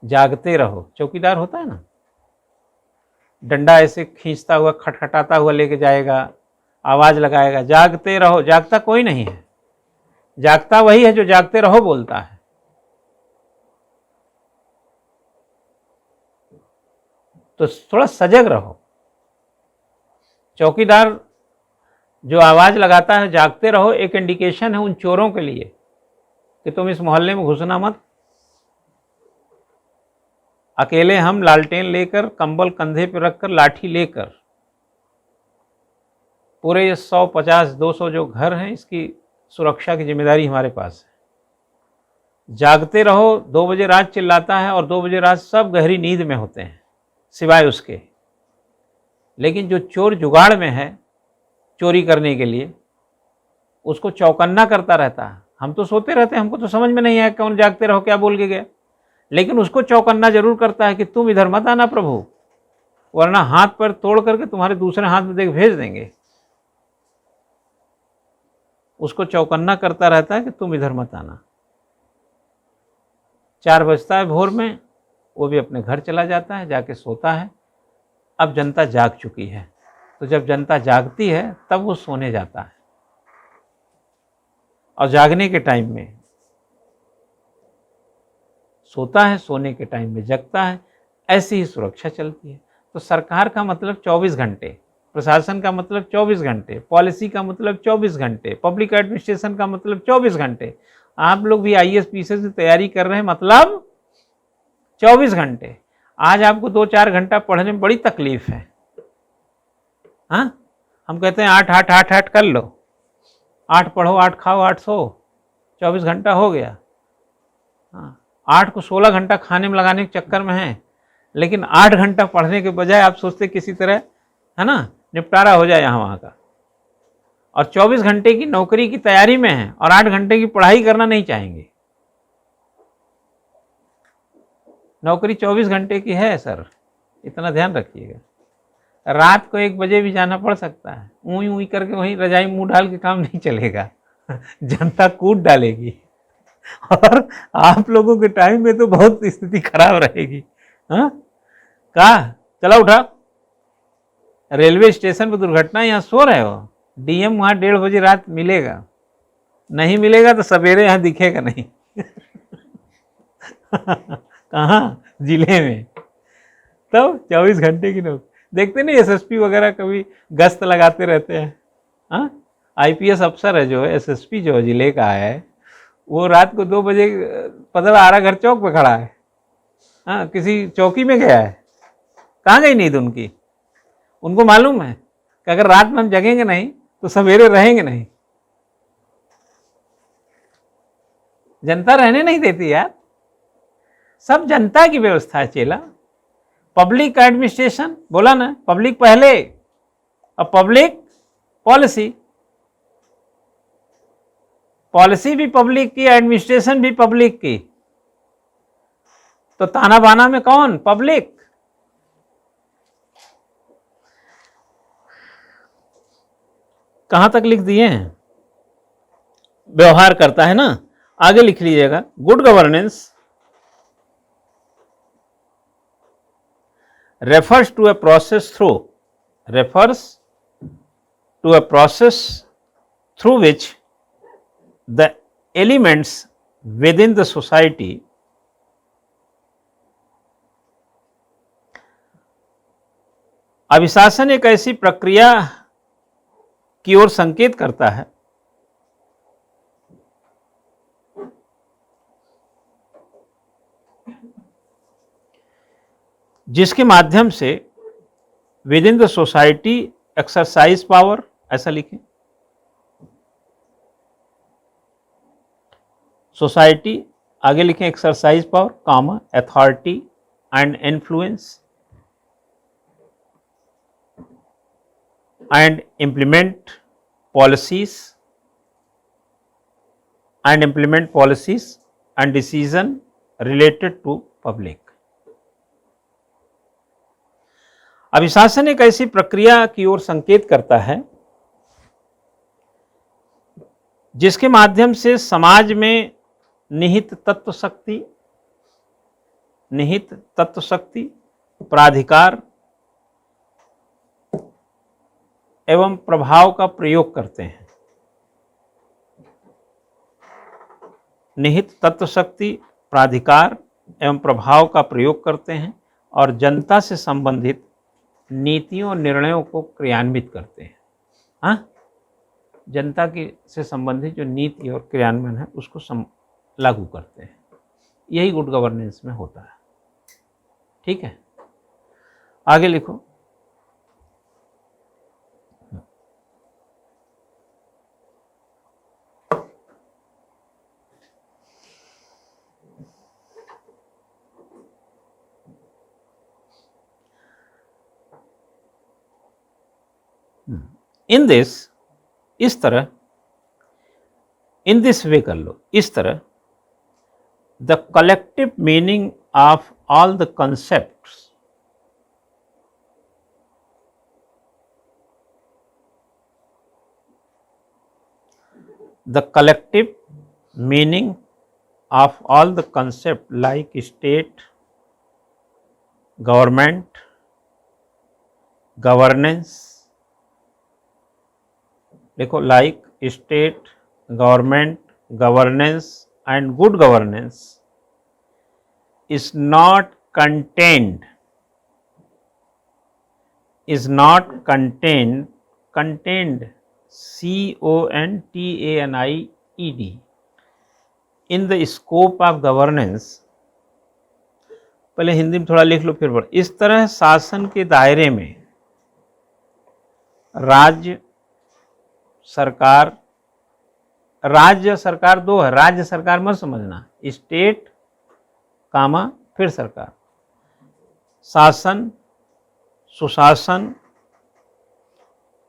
जागते रहो। चौकीदार होता है ना, डंडा ऐसे खींचता हुआ, खटखटाता हुआ लेके जाएगा, आवाज लगाएगा, जागते रहो। जागता कोई नहीं है, जागता वही है जो जागते रहो बोलता है। तो थोड़ा सजग रहो। चौकीदार जो आवाज़ लगाता है, जागते रहो, एक इंडिकेशन है उन चोरों के लिए कि तुम इस मोहल्ले में घुसना मत। अकेले हम लालटेन लेकर, कंबल कंधे पर रखकर, लाठी लेकर, पूरे ये 150-200 जो घर हैं, इसकी सुरक्षा की जिम्मेदारी हमारे पास है। जागते रहो। 2 बजे रात चिल्लाता है और 2 बजे रात सब गहरी नींद में होते हैं सिवाय उसके। लेकिन जो चोर जुगाड़ में है चोरी करने के लिए, उसको चौकन्ना करता रहता है। हम तो सोते रहते हैं, हमको तो समझ में नहीं आया कौन जागते रहो क्या बोल के गया, लेकिन उसको चौकन्ना जरूर करता है कि तुम इधर मत आना प्रभु, वरना हाथ पर तोड़ करके तुम्हारे दूसरे हाथ में देख भेज देंगे। उसको चौकन्ना करता रहता है कि तुम इधर मत आना। 4 बजता है भोर में, वो भी अपने घर चला जाता है, जाके सोता है। अब जनता जाग चुकी है, तो जब जनता जागती है तब वो सोने जाता है। और जागने के टाइम में सोता है, सोने के टाइम में जगता है। ऐसी ही सुरक्षा चलती है। तो सरकार का मतलब 24 घंटे, प्रशासन का मतलब 24 घंटे, पॉलिसी का मतलब 24 घंटे, पब्लिक एडमिनिस्ट्रेशन का मतलब 24 घंटे। आप लोग भी IAS PCS की तैयारी कर रहे हैं, मतलब 24 घंटे। आज आपको 2-4 घंटा पढ़ने में बड़ी तकलीफ है। हाँ, हम कहते हैं 8 कर लो, 8 पढ़ो, 8 खाओ, 8 सो, 24 घंटा हो गया। हाँ, 8 को 16 घंटा खाने में लगाने के चक्कर में है, लेकिन 8 घंटा पढ़ने के बजाय आप सोचते किसी तरह, है ना, निपटारा हो जाए यहाँ वहाँ का। और 24 घंटे की नौकरी की तैयारी में है और 8 घंटे की पढ़ाई करना नहीं चाहेंगे। नौकरी 24 घंटे की है सर, इतना ध्यान रखिएगा। रात को 1 बजे भी जाना पड़ सकता है। ऊई ऊई करके वहीं रजाई मुंह डाल के काम नहीं चलेगा। जनता कूद डालेगी और आप लोगों के टाइम में तो बहुत स्थिति खराब रहेगी। हाँ, कहा चला उठा, रेलवे स्टेशन पर दुर्घटना, यहाँ सो रहे हो, DM वहाँ 1:30 बजे रात मिलेगा, नहीं मिलेगा तो सवेरे यहाँ दिखेगा नहीं। कहाँ, जिले में। तब 24 घंटे की नौकरी। देखते नहीं SSP वगैरह कभी गश्त लगाते रहते हैं। हाँ, IPS अफसर है जो है, SSP जो जिले का है, वो रात को 2 बजे पदला आराघर चौक पे खड़ा है। हाँ, किसी चौकी में गया है, कहाँ गई नींद उनकी? उनको मालूम है कि अगर रात में हम जगेंगे नहीं तो सवेरे रहेंगे नहीं। जनता रहने नहीं देती यार, सब जनता की व्यवस्था है चेला। पब्लिक एडमिनिस्ट्रेशन बोला ना, पब्लिक पहले, अब पब्लिक पॉलिसी, पॉलिसी भी पब्लिक की, एडमिनिस्ट्रेशन भी पब्लिक की। तो ताना बाना में कौन? पब्लिक। कहां तक लिख दिए हैं? व्यवहार करता है ना, आगे लिख लीजिएगा। Good governance refers to a process through which the elements within the society अभिशासन एक ऐसी प्रक्रिया की ओर संकेत करता है जिसके माध्यम से within the society exercise power, ऐसा लिखें, सोसाइटी, आगे लिखें exercise power, comma, authority and influence and implement policies and decision related to public. अभिशासन एक ऐसी प्रक्रिया की ओर संकेत करता है जिसके माध्यम से समाज में निहित तत्व शक्ति, प्राधिकार एवं प्रभाव का प्रयोग करते हैं। निहित तत्व शक्ति, प्राधिकार एवं प्रभाव का प्रयोग करते हैं और जनता से संबंधित नीतियों और निर्णयों को क्रियान्वित करते हैं। हाँ, जनता की से संबंधित जो नीति और क्रियान्वयन है उसको लागू करते हैं। यही गुड गवर्नेंस में होता है। ठीक है, आगे लिखो। इन दिस, इस तरह, इन दिस वे कर लो, इस तरह, the collective meaning of all the concepts the collective meaning of all the concept like state, government, governance, देखो, like state, government, governance and good governance is not contained, contained CONTAINED in the scope of governance। पहले हिंदी में थोड़ा लिख लो फिर बोल। इस तरह शासन के दायरे में राज्य सरकार दो है, राज्य सरकार मत समझना, स्टेट कामा फिर सरकार, शासन, सुशासन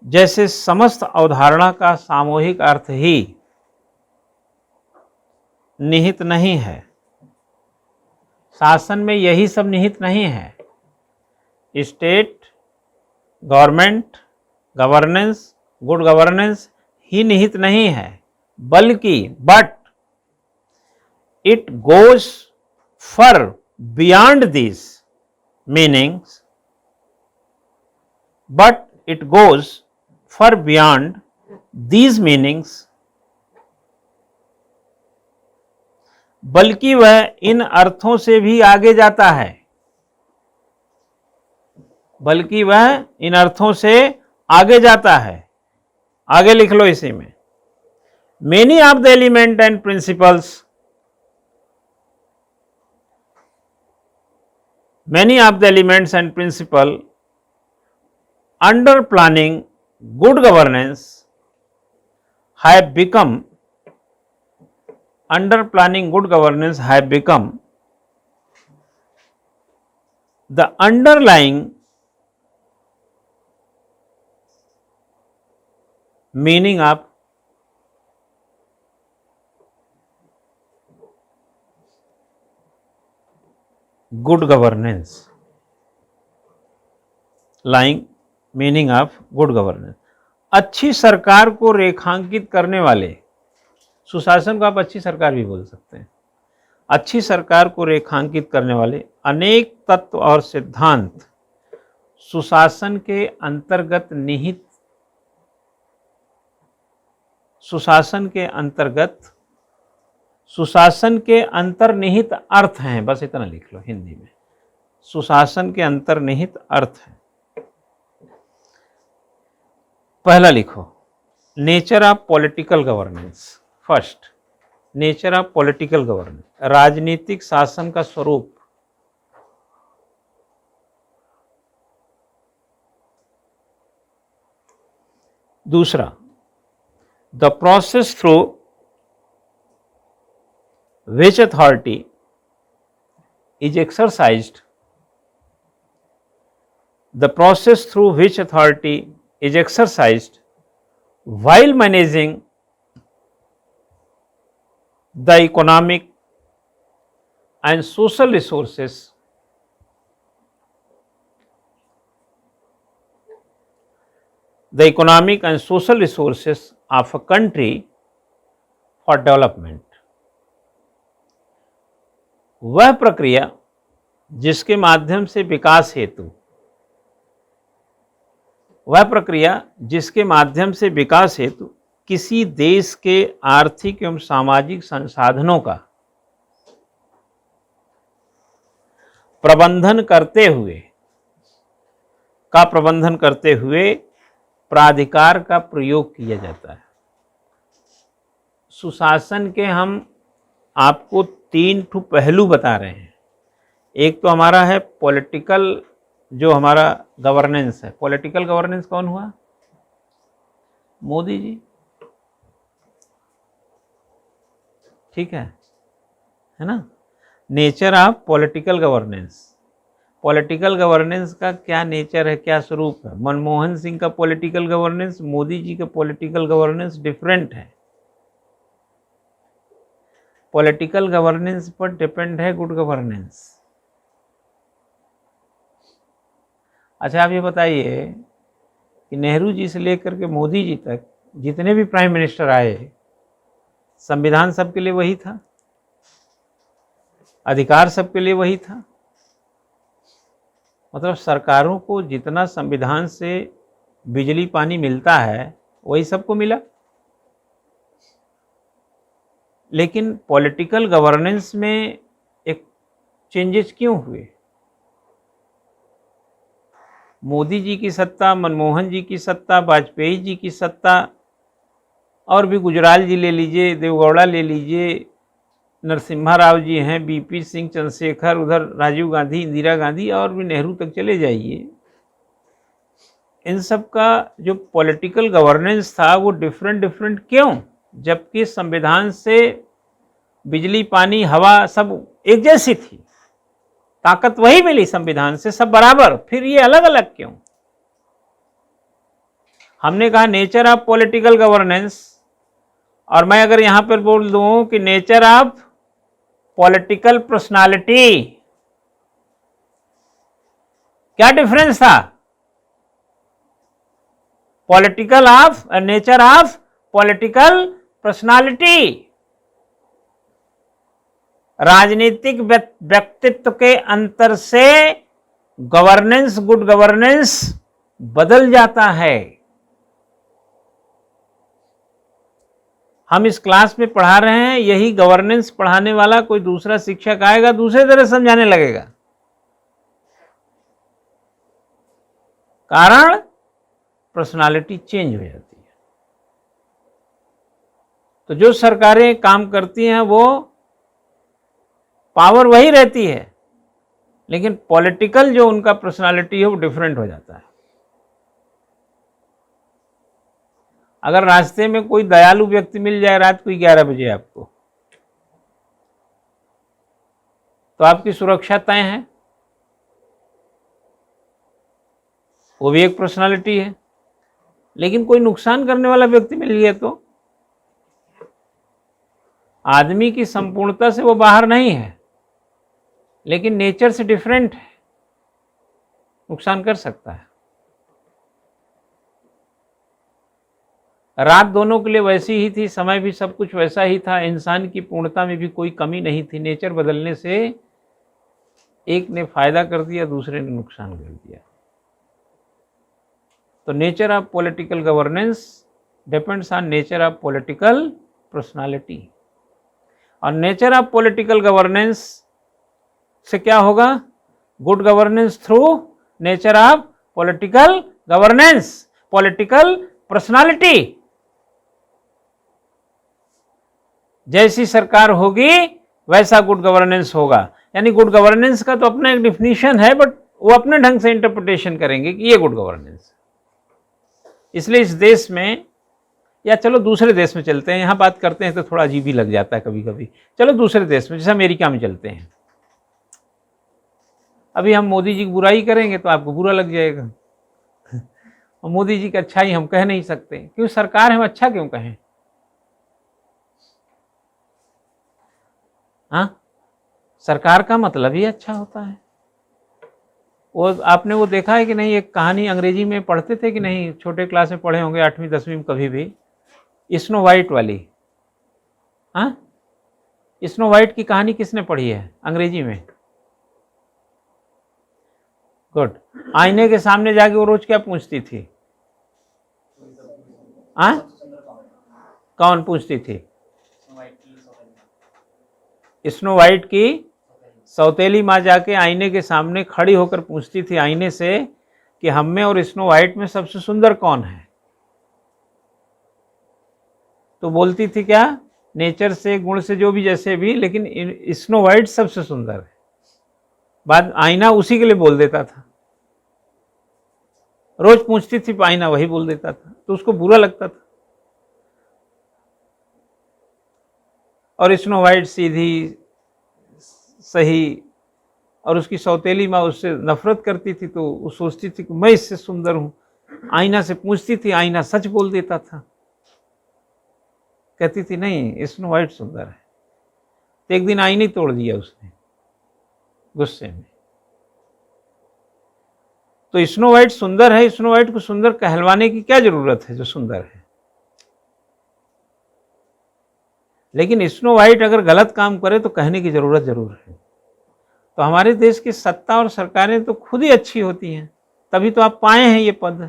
जैसे समस्त अवधारणा का सामूहिक अर्थ ही निहित नहीं है। शासन में यही सब निहित नहीं है। State, government, governance, good governance ही निहित नहीं है, बल्कि but it goes far beyond this meanings, but it goes far beyond these meanings, बल्कि वह इन अर्थों से भी आगे जाता है, बल्कि वह इन अर्थों से आगे जाता है। आगे लिख लो इसी में, many of the element and principles, many of the elements and principle under planning good governance have become, under planning good governance have become the underlying meaning of good governance, lying meaning of good governance. अच्छी सरकार को रेखांकित करने वाले, सुशासन को आप अच्छी सरकार भी बोल सकते हैं, अच्छी सरकार को रेखांकित करने वाले अनेक तत्व और सिद्धांत सुशासन के अंतर्गत निहित, सुशासन के अंतर्निहित अर्थ हैं। बस इतना लिख लो हिंदी में, सुशासन के अंतर्निहित अर्थ हैं। पहला लिखो, nature of political governance. First, nature of political governance, राजनीतिक शासन का स्वरूप। दूसरा, the process through which authority is exercised, the process through which authority is exercised while managing the economic and social resources, the economic and social resources of a country for development। वह प्रक्रिया जिसके माध्यम से विकास हेतु, वह प्रक्रिया जिसके माध्यम से विकास हेतु किसी देश के आर्थिक एवं सामाजिक संसाधनों का प्रबंधन करते हुए प्राधिकार का प्रयोग किया जाता है। सुशासन के हम आपको 3 पहलू बता रहे हैं। एक तो हमारा है पॉलिटिकल, जो हमारा गवर्नेंस है। पॉलिटिकल गवर्नेंस कौन हुआ? मोदी जी, ठीक है ना। Nature of political governance, political governance का क्या नेचर है, क्या स्वरूप है। मनमोहन सिंह का पॉलिटिकल गवर्नेंस, मोदी जी का पॉलिटिकल गवर्नेंस डिफरेंट है। पॉलिटिकल गवर्नेंस पर डिपेंड है गुड गवर्नेंस। अच्छा, आप ये बताइए कि नेहरू जी से लेकर के मोदी जी तक जितने भी प्राइम मिनिस्टर आए, संविधान सबके लिए वही था, अधिकार सबके लिए वही था। मतलब सरकारों को जितना संविधान से बिजली पानी मिलता है वही सबको मिला। लेकिन पॉलिटिकल गवर्नेंस में एक चेंजेस क्यों हुए? मोदी जी की सत्ता, मनमोहन जी की सत्ता, वाजपेयी जी की सत्ता, और भी गुजराल जी ले लीजिए, देवगौड़ा ले लीजिए, नरसिम्हा राव जी हैं, बीपी सिंह, चंद्रशेखर, उधर राजीव गांधी, इंदिरा गांधी, और भी नेहरू तक चले जाइए। इन सब का जो पॉलिटिकल गवर्नेंस था वो डिफरेंट क्यों? जबकि संविधान से बिजली पानी हवा सब एक जैसी थी, ताकत वही मिली संविधान से, सब बराबर, फिर ये अलग अलग क्यों? हमने कहा नेचर ऑफ पॉलिटिकल गवर्नेंस, और मैं अगर यहां पर बोल दूं कि नेचर ऑफ पॉलिटिकल पर्सनालिटी, क्या डिफरेंस था? Political of nature of political personality, राजनीतिक व्यक्तित्व के अंतर से गवर्नेंस, गुड गवर्नेंस बदल जाता है। हम इस क्लास में पढ़ा रहे हैं, यही गवर्नेंस पढ़ाने वाला कोई दूसरा शिक्षक आएगा, दूसरे तरह समझाने लगेगा। कारण पर्सनालिटी चेंज हो जाती है। तो जो सरकारें काम करती हैं वो पावर वही रहती है, लेकिन पॉलिटिकल जो उनका पर्सनालिटी है वो डिफरेंट हो जाता है। अगर रास्ते में कोई दयालु व्यक्ति मिल जाए रात को 11 बजे आपको, तो आपकी सुरक्षा तय है, वो भी एक पर्सनालिटी है। लेकिन कोई नुकसान करने वाला व्यक्ति मिल गया तो आदमी की संपूर्णता से वो बाहर नहीं है, लेकिन नेचर से डिफरेंट है, नुकसान कर सकता है। रात दोनों के लिए वैसी ही थी, समय भी सब कुछ वैसा ही था, इंसान की पूर्णता में भी कोई कमी नहीं थी। नेचर बदलने से एक ने फायदा कर दिया, दूसरे ने नुकसान कर दिया। तो nature of political governance depends on nature of political personality. और नेचर ऑफ पॉलिटिकल गवर्नेंस से क्या होगा? Good governance through nature of political governance, political personality. जैसी सरकार होगी वैसा गुड गवर्नेंस होगा। यानी गुड गवर्नेंस का तो अपना एक डिफिनीशन है, बट वो अपने ढंग से इंटरप्रिटेशन करेंगे कि ये गुड गवर्नेंस। इसलिए इस देश में, या चलो दूसरे देश में चलते हैं, यहां बात करते हैं तो थोड़ा अजीब ही लग जाता है कभी कभी। चलो दूसरे देश में, जैसे अमेरिका में चलते हैं। अभी हम मोदी जी की बुराई करेंगे तो आपको बुरा लग जाएगा, और मोदी जी की अच्छाई हम कह नहीं सकते, क्यों? सरकार है, हम अच्छा क्यों कहें? हाँ, सरकार का मतलब ही अच्छा होता है। वो आपने वो देखा है कि नहीं, एक कहानी अंग्रेजी में पढ़ते थे कि नहीं? छोटे क्लास में पढ़े होंगे, 8वीं 10वीं में कभी भी, स्नो वाइट वाली। हाँ, स्नो वाइट की कहानी किसने पढ़ी है अंग्रेजी में? गुड। आईने के सामने जाके वो रोज क्या पूछती थी? हाँ, कौन पूछती थी? स्नो वाइट की सौतेली माँ जाके आईने के सामने खड़ी होकर पूछती थी आईने से कि हम में और स्नो वाइट में सबसे सुंदर कौन है। तो बोलती थी क्या, नेचर से, गुण से, जो भी जैसे भी, लेकिन स्नो वाइट सबसे सुंदर है। बात आईना उसी के लिए बोल देता था, रोज पूछती थी आईना वही बोल देता था, तो उसको बुरा लगता था। और स्नो वाइट सीधी सही, और उसकी सौतेली माँ उससे नफरत करती थी, तो वो सोचती थी कि मैं इससे सुंदर हूँ। आईना से पूछती थी, आईना सच बोल देता था, कहती थी नहीं स्नो वाइट सुंदर है। तो एक दिन आईने तोड़ दिया उसने गुस्से में। तो स्नो वाइट सुंदर है, स्नो वाइट को सुंदर कहलवाने की क्या जरूरत है जो सुंदर है। लेकिन स्नो वाइट अगर गलत काम करे तो कहने की जरूरत जरूर है। तो हमारे देश की सत्ता और सरकारें तो खुद ही अच्छी होती हैं, तभी तो आप पाए हैं ये पद।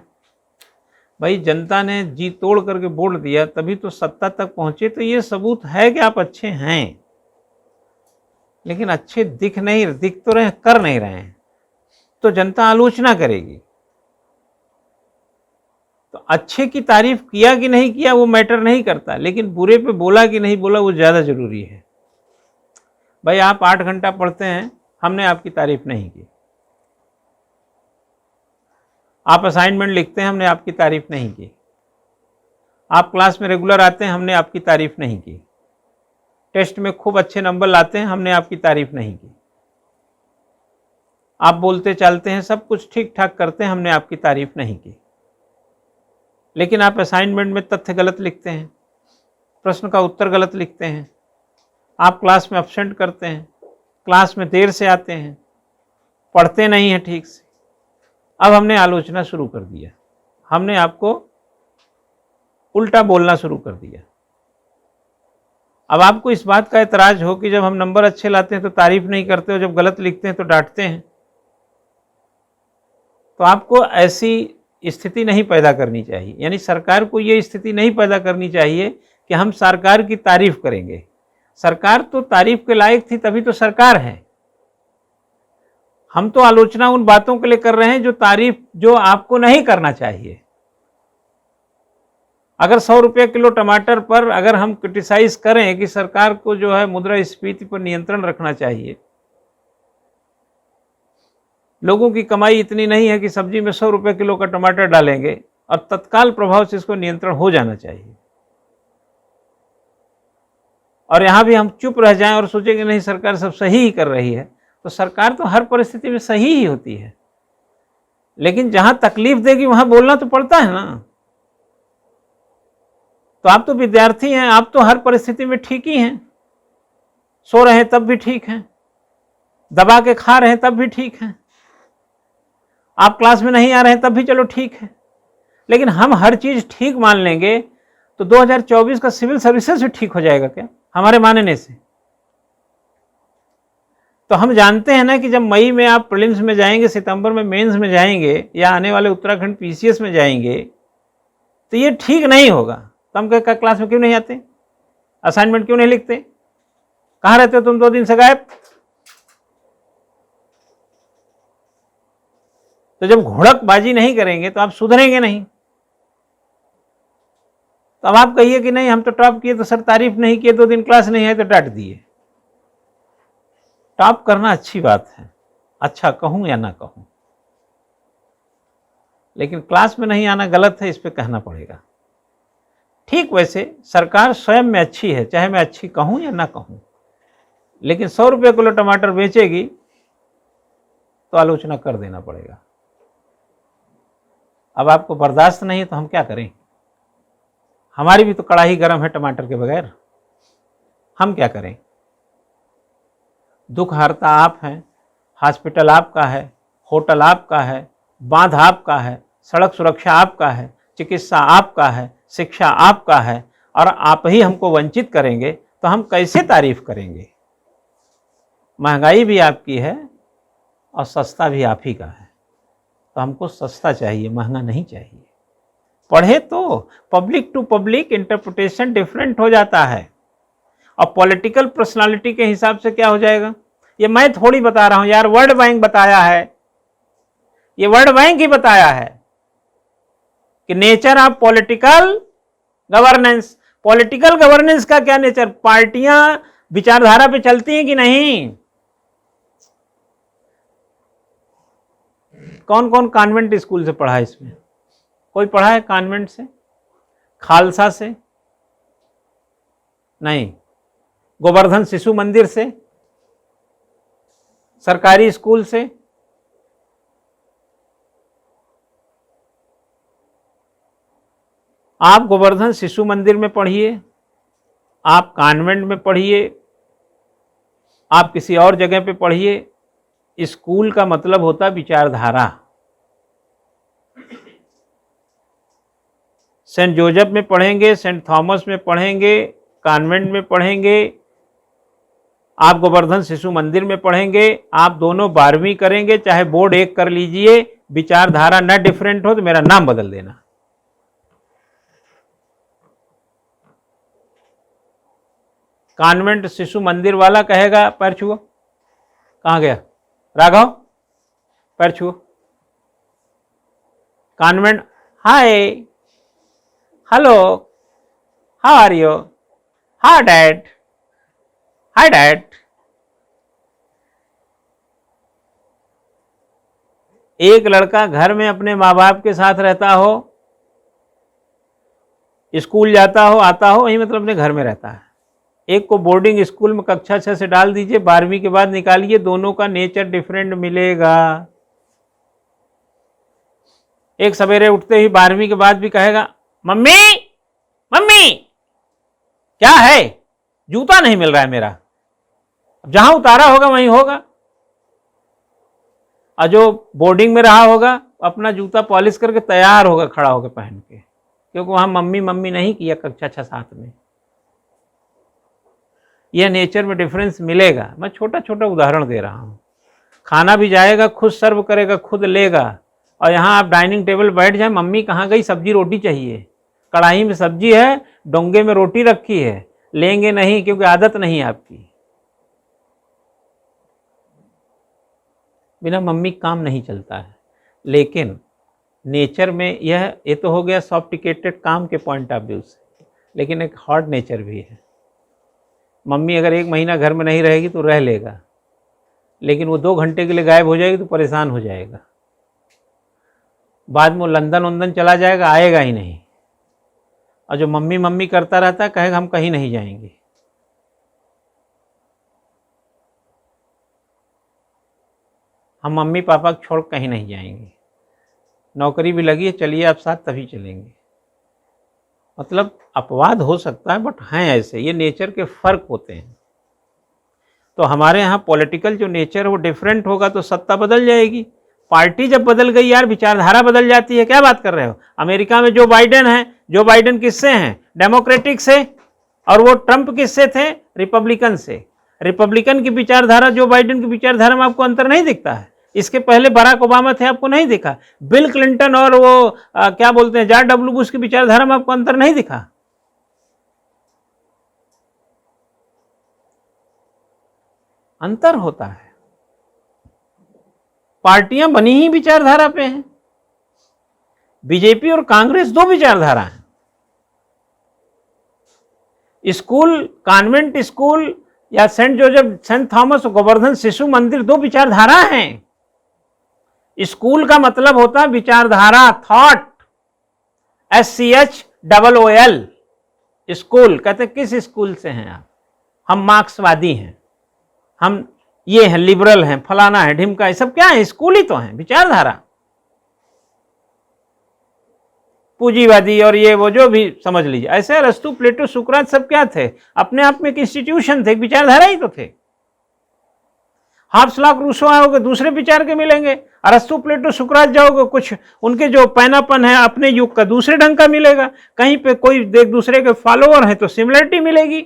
भाई जनता ने जी तोड़ करके वोट दिया, तभी तो सत्ता तक पहुंचे, तो ये सबूत है कि आप अच्छे हैं। लेकिन अच्छे दिख तो रहे, कर नहीं रहे हैं, तो जनता आलोचना करेगी। तो अच्छे की तारीफ किया कि नहीं किया वो मैटर नहीं करता, लेकिन बुरे पे बोला कि नहीं बोला वो ज़्यादा जरूरी है। भाई आप 8 घंटा पढ़ते हैं, हमने आपकी तारीफ नहीं की। आप असाइनमेंट लिखते हैं, हमने आपकी तारीफ नहीं की। आप क्लास में रेगुलर आते हैं, हमने आपकी तारीफ नहीं की। टेस्ट में खूब अच्छे नंबर लाते हैं, हमने आपकी तारीफ नहीं की। आप बोलते चालते हैं, सब कुछ ठीक ठाक करते हैं, हमने आपकी तारीफ नहीं की। लेकिन आप असाइनमेंट में तथ्य गलत लिखते हैं, प्रश्न का उत्तर गलत लिखते हैं, आप क्लास में एब्सेंट करते हैं, क्लास में देर से आते हैं, पढ़ते नहीं हैं ठीक से। अब हमने आलोचना शुरू कर दिया, हमने आपको उल्टा बोलना शुरू कर दिया। अब आपको इस बात का एतराज हो कि जब हम नंबर अच्छे लाते हैं तो तारीफ नहीं करते हो, जब गलत लिखते हैं तो डांटते हैं। तो आपको ऐसी स्थिति नहीं पैदा करनी चाहिए, यानी सरकार को ये स्थिति नहीं पैदा करनी चाहिए कि हम सरकार की तारीफ करेंगे। सरकार तो तारीफ के लायक थी, तभी तो सरकार है। हम तो आलोचना उन बातों के लिए कर रहे हैं जो तारीफ, जो आपको नहीं करना चाहिए। अगर 100 रुपये किलो टमाटर पर अगर हम क्रिटिसाइज करें कि सरकार को जो है मुद्रास्फीति पर नियंत्रण रखना चाहिए, लोगों की कमाई इतनी नहीं है कि सब्जी में 100 रुपये किलो का टमाटर डालेंगे और तत्काल प्रभाव से इसको नियंत्रण हो जाना चाहिए, और यहां भी हम चुप रह जाएं और सोचें कि नहीं सरकार सब सही ही कर रही है, तो सरकार तो हर परिस्थिति में सही ही होती है। लेकिन जहां तकलीफ देगी वहां बोलना तो पड़ता है ना। तो आप तो विद्यार्थी हैं, आप तो हर परिस्थिति में ठीक ही हैं। सो रहे हैं तब भी ठीक हैं, दबा के खा रहे हैं तब भी ठीक हैं, आप क्लास में नहीं आ रहे हैं तब भी चलो ठीक है। लेकिन हम हर चीज ठीक मान लेंगे तो 2024 का सिविल सर्विसेज भी ठीक हो जाएगा क्या हमारे मानने से? तो हम जानते हैं ना कि जब मई में आप प्रीलिम्स में जाएंगे, सितंबर में मेंस में जाएंगे, या आने वाले उत्तराखंड पीसीएस में जाएंगे, तो ये ठीक नहीं होगा। तो हम क्या क्लास में क्यों नहीं आते, असाइनमेंट क्यों नहीं लिखते, कहाँ रहते हो तुम 2 दिन से गायब? तो जब घोड़कबाजी नहीं करेंगे तो आप सुधरेंगे नहीं। तो अब आप कहिए कि नहीं हम तो टॉप किए, तो सर तारीफ नहीं किए, 2 दिन क्लास नहीं आए तो डांट दिए। टॉप करना अच्छी बात है, अच्छा कहूं या ना कहूं, लेकिन क्लास में नहीं आना गलत है, इस पे कहना पड़ेगा। ठीक वैसे सरकार स्वयं में अच्छी है, चाहे मैं अच्छी कहूं या ना कहूं, लेकिन 100 रुपये किलो टमाटर बेचेगी तो आलोचना कर देना पड़ेगा। अब आपको बर्दाश्त नहीं है तो हम क्या करें? हमारी भी तो कड़ाही गर्म है टमाटर के बगैर, हम क्या करें? दुख हारता आप हैं, हॉस्पिटल आपका है, होटल आपका है, बांध आपका है, सड़क सुरक्षा आपका है, चिकित्सा आपका है, शिक्षा आपका है, और आप ही हमको वंचित करेंगे तो हम कैसे तारीफ करेंगे? महंगाई भी आपकी है और सस्ता भी आप ही का है, तो हमको सस्ता चाहिए, महंगा नहीं चाहिए। पढ़े तो public to public interpretation different हो जाता है, और पॉलिटिकल पर्सनालिटी के हिसाब से क्या हो जाएगा ये मैं थोड़ी बता रहा हूं यार, वर्ल्ड बैंक बताया है, ये वर्ल्ड बैंक ही बताया है कि nature of political governance. Political governance का क्या नेचर? पार्टियां विचारधारा पे चलती हैं कि नहीं? कौन कौन कॉन्वेंट स्कूल से पढ़ा है इसमें? कोई पढ़ा है कॉन्वेंट से, खालसा से? नहीं। गोवर्धन शिशु मंदिर से, सरकारी स्कूल से? आप गोवर्धन शिशु मंदिर में पढ़िए, आप कॉन्वेंट में पढ़िए, आप किसी और जगह पे पढ़िए, स्कूल का मतलब होता विचारधारा। सेंट जोसेफ में पढ़ेंगे, सेंट थॉमस में पढ़ेंगे, कॉन्वेंट में पढ़ेंगे, आप गोवर्धन शिशु मंदिर में पढ़ेंगे, आप दोनों 12वीं करेंगे, चाहे बोर्ड एक कर लीजिए, विचारधारा न डिफरेंट हो तो मेरा नाम बदल देना। कॉन्वेंट शिशु मंदिर वाला कहेगा पैर छुओ, कहाँ गया राघव, पैर छुओ। Convent, hi, hello, how are you, hi dad, hi dad. एक लड़का घर में अपने माँ बाप के साथ रहता हो, स्कूल जाता हो, आता हो, वही मतलब अपने घर में रहता है। एक को बोर्डिंग स्कूल में कक्षा 6 से डाल दीजिए, 12वीं के बाद निकालिए, दोनों का नेचर डिफरेंट मिलेगा। एक सवेरे उठते ही 12वीं के बाद भी कहेगा मम्मी मम्मी क्या है, जूता नहीं मिल रहा है मेरा। अब जहां उतारा होगा वहीं होगा, और जो बोर्डिंग में रहा होगा अपना जूता पॉलिश करके तैयार होगा खड़ा होकर पहन के, क्योंकि वहां मम्मी मम्मी नहीं किया कक्षा 6-7 में। यह नेचर में डिफरेंस मिलेगा। मैं छोटा छोटा उदाहरण दे रहा हूँ। खाना भी जाएगा, खुद सर्व करेगा, खुद लेगा, और यहाँ आप डाइनिंग टेबल बैठ जाए, मम्मी कहाँ गई, सब्जी रोटी चाहिए, कढ़ाई में सब्जी है, डोंगे में रोटी रखी है, लेंगे नहीं क्योंकि आदत नहीं है आपकी। बिना मम्मी काम नहीं चलता है। लेकिन नेचर में ये तो हो गया सॉफ्टिकेटेड काम के पॉइंट ऑफ व्यू से, लेकिन एक हार्ड नेचर भी है। मम्मी अगर 1 महीना घर में नहीं रहेगी तो रह लेगा, लेकिन वो 2 घंटे के लिए गायब हो जाएगी तो परेशान हो जाएगा। बाद में वो लंदन वंदन चला जाएगा, आएगा ही नहीं। और जो मम्मी मम्मी करता रहता है कहेगा हम कहीं नहीं जाएंगे। हम मम्मी पापा को छोड़ कहीं नहीं जाएंगे, नौकरी भी लगी है, चलिए आप साथ तभी चलेंगे। मतलब अपवाद हो सकता है, बट हैं ऐसे, ये नेचर के फर्क होते हैं। तो हमारे यहाँ पॉलिटिकल जो नेचर है वो डिफरेंट होगा तो सत्ता बदल जाएगी। पार्टी जब बदल गई यार, विचारधारा बदल जाती है। क्या बात कर रहे हो? अमेरिका में जो बाइडेन है, जो बाइडेन किससे हैं? डेमोक्रेटिक से, और वो ट्रंप किससे थे? रिपब्लिकन से। रिपब्लिकन की विचारधारा, जो बाइडेन की विचारधारा में आपको अंतर नहीं दिखता है? इसके पहले बराक ओबामा थे, आपको नहीं दिखा? बिल क्लिंटन और वो क्या बोलते हैं जॉर्ज डब्ल्यू बुश की विचारधारा में आपको अंतर नहीं दिखा? अंतर होता है। पार्टियां बनी ही विचारधारा पे हैं। बीजेपी और कांग्रेस 2 विचारधारा हैं। स्कूल, कॉन्वेंट स्कूल या saint Joseph, saint Thomas, Govardhan Shishu Mandir 2 विचारधारा हैं। स्कूल का मतलब होता है विचारधारा, थॉट, SCHOOL। स्कूल कहते किस स्कूल से हैं आप? हम मार्क्सवादी हैं, हम ये हैं, लिबरल हैं, फलाना है, ढिमका है, सब क्या है? स्कूल ही तो हैं, विचारधारा। पूंजीवादी और ये वो जो भी समझ लीजिए। ऐसे अरस्तु, प्लेटो, सुकरात सब क्या थे? अपने आप में एक इंस्टीट्यूशन थे, एक विचारधारा ही तो थे। हाब्स, लॉक, रूसो आओगे दूसरे विचार के मिलेंगे। अरस्तु, प्लेटो, सुकरात जाओगे, कुछ उनके जो पैनापन है अपने युग का दूसरे ढंग का मिलेगा। कहीं पे कोई एक दूसरे के फॉलोअर है तो सिमिलरिटी मिलेगी।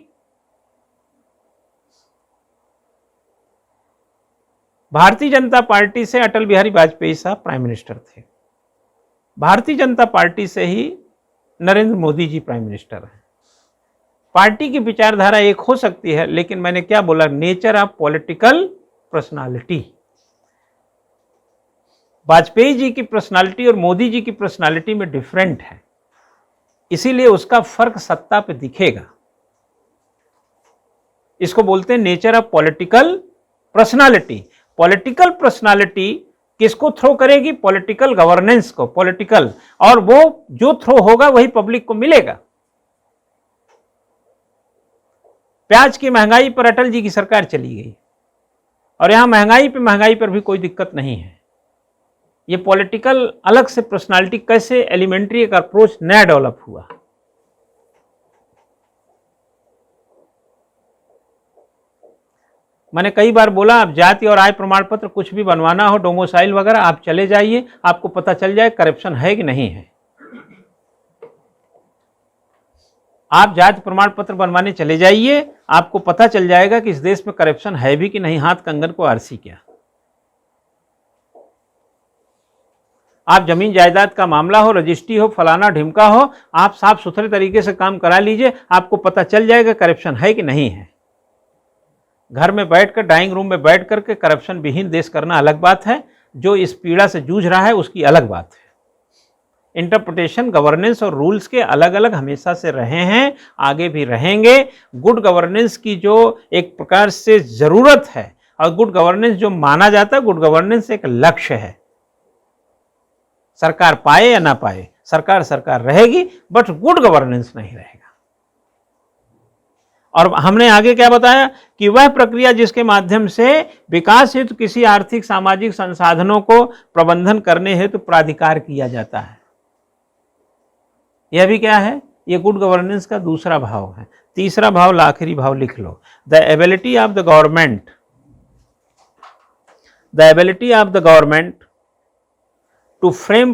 भारतीय जनता पार्टी से अटल बिहारी वाजपेयी साहब प्राइम मिनिस्टर थे। भारतीय जनता पार्टी से ही नरेंद्र मोदी जी प्राइम मिनिस्टर हैं। पार्टी की विचारधारा एक हो सकती है, लेकिन मैंने क्या बोला, nature of political personality. Vajpayee ji की पर्सनालिटी और मोदी जी की पर्सनालिटी में डिफरेंट है, इसीलिए उसका फर्क सत्ता पे दिखेगा। इसको बोलते हैं nature of political personality. Political personality किसको थ्रो करेगी? पॉलिटिकल गवर्नेंस को, पॉलिटिकल, और वो जो थ्रो होगा वही पब्लिक को मिलेगा। प्याज की महंगाई पर अटल जी की सरकार चली गई और यहां महंगाई पर भी कोई दिक्कत नहीं है। ये पॉलिटिकल अलग से पर्सनालिटी कैसे एलिमेंट्री एक अप्रोच नया डेवलप हुआ। मैंने कई बार बोला, आप जाति और आय प्रमाण पत्र कुछ भी बनवाना हो, डोमोसाइल वगैरह, आप चले जाइए, आपको पता चल जाए करप्शन है कि नहीं है। आप जाति प्रमाण पत्र बनवाने चले जाइए, आपको पता चल जाएगा कि इस देश में करप्शन है भी कि नहीं। हाथ कंगन को आरसी क्या। आप जमीन जायदाद का मामला हो, रजिस्ट्री हो, फलाना ढिमका हो, आप साफ सुथरे तरीके से काम करा लीजिए, आपको पता चल जाएगा करप्शन है कि नहीं है। घर में बैठकर, डाइनिंग रूम में बैठ करके करप्शन विहीन देश करना अलग बात है, जो इस पीड़ा से जूझ रहा है उसकी अलग बात है। इंटरप्रिटेशन, गवर्नेंस और रूल्स के अलग अलग हमेशा से रहे हैं, आगे भी रहेंगे। गुड गवर्नेंस की जो एक प्रकार से जरूरत है, और गुड गवर्नेंस जो माना जाता है, गुड गवर्नेंस एक लक्ष्य है। सरकार पाए या ना पाए, सरकार रहेगी, बट गुड गवर्नेंस नहीं रहेगा। और हमने आगे क्या बताया कि वह प्रक्रिया जिसके माध्यम से विकास हेतु किसी आर्थिक सामाजिक संसाधनों को प्रबंधन करने हेतु प्राधिकार किया जाता है। यह भी क्या है? यह गुड गवर्नेंस का दूसरा भाव है। तीसरा भाव, आखिरी भाव लिख लो, the ability of the government, the ability of the government to frame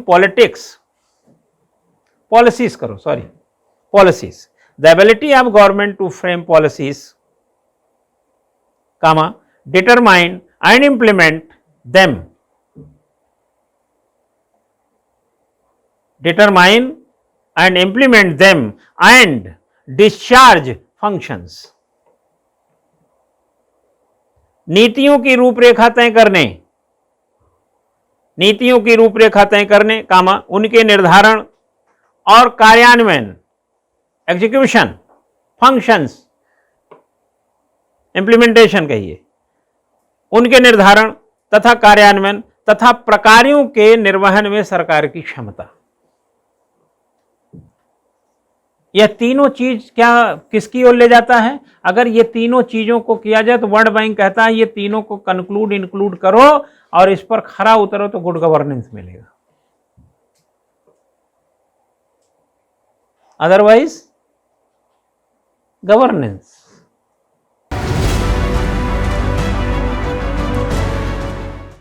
policies, the ability of government to frame policies, determine and implement them, and discharge functions। नीतियों की रूपरेखा तय करने, उनके निर्धारण और कार्यान्वयन, एग्जीक्यूशन, फंक्शंस, इंप्लीमेंटेशन कहिए, उनके निर्धारण तथा कार्यान्वयन तथा प्रकारों के निर्वहन में सरकार की क्षमता। यह तीनों चीज क्या किसकी ओर ले जाता है? अगर ये तीनों चीजों को किया जाए तो वर्ल्ड बैंक कहता है ये तीनों को इंक्लूड करो और इस पर खरा उतरो तो गुड गवर्नेंस मिलेगा। Otherwise governance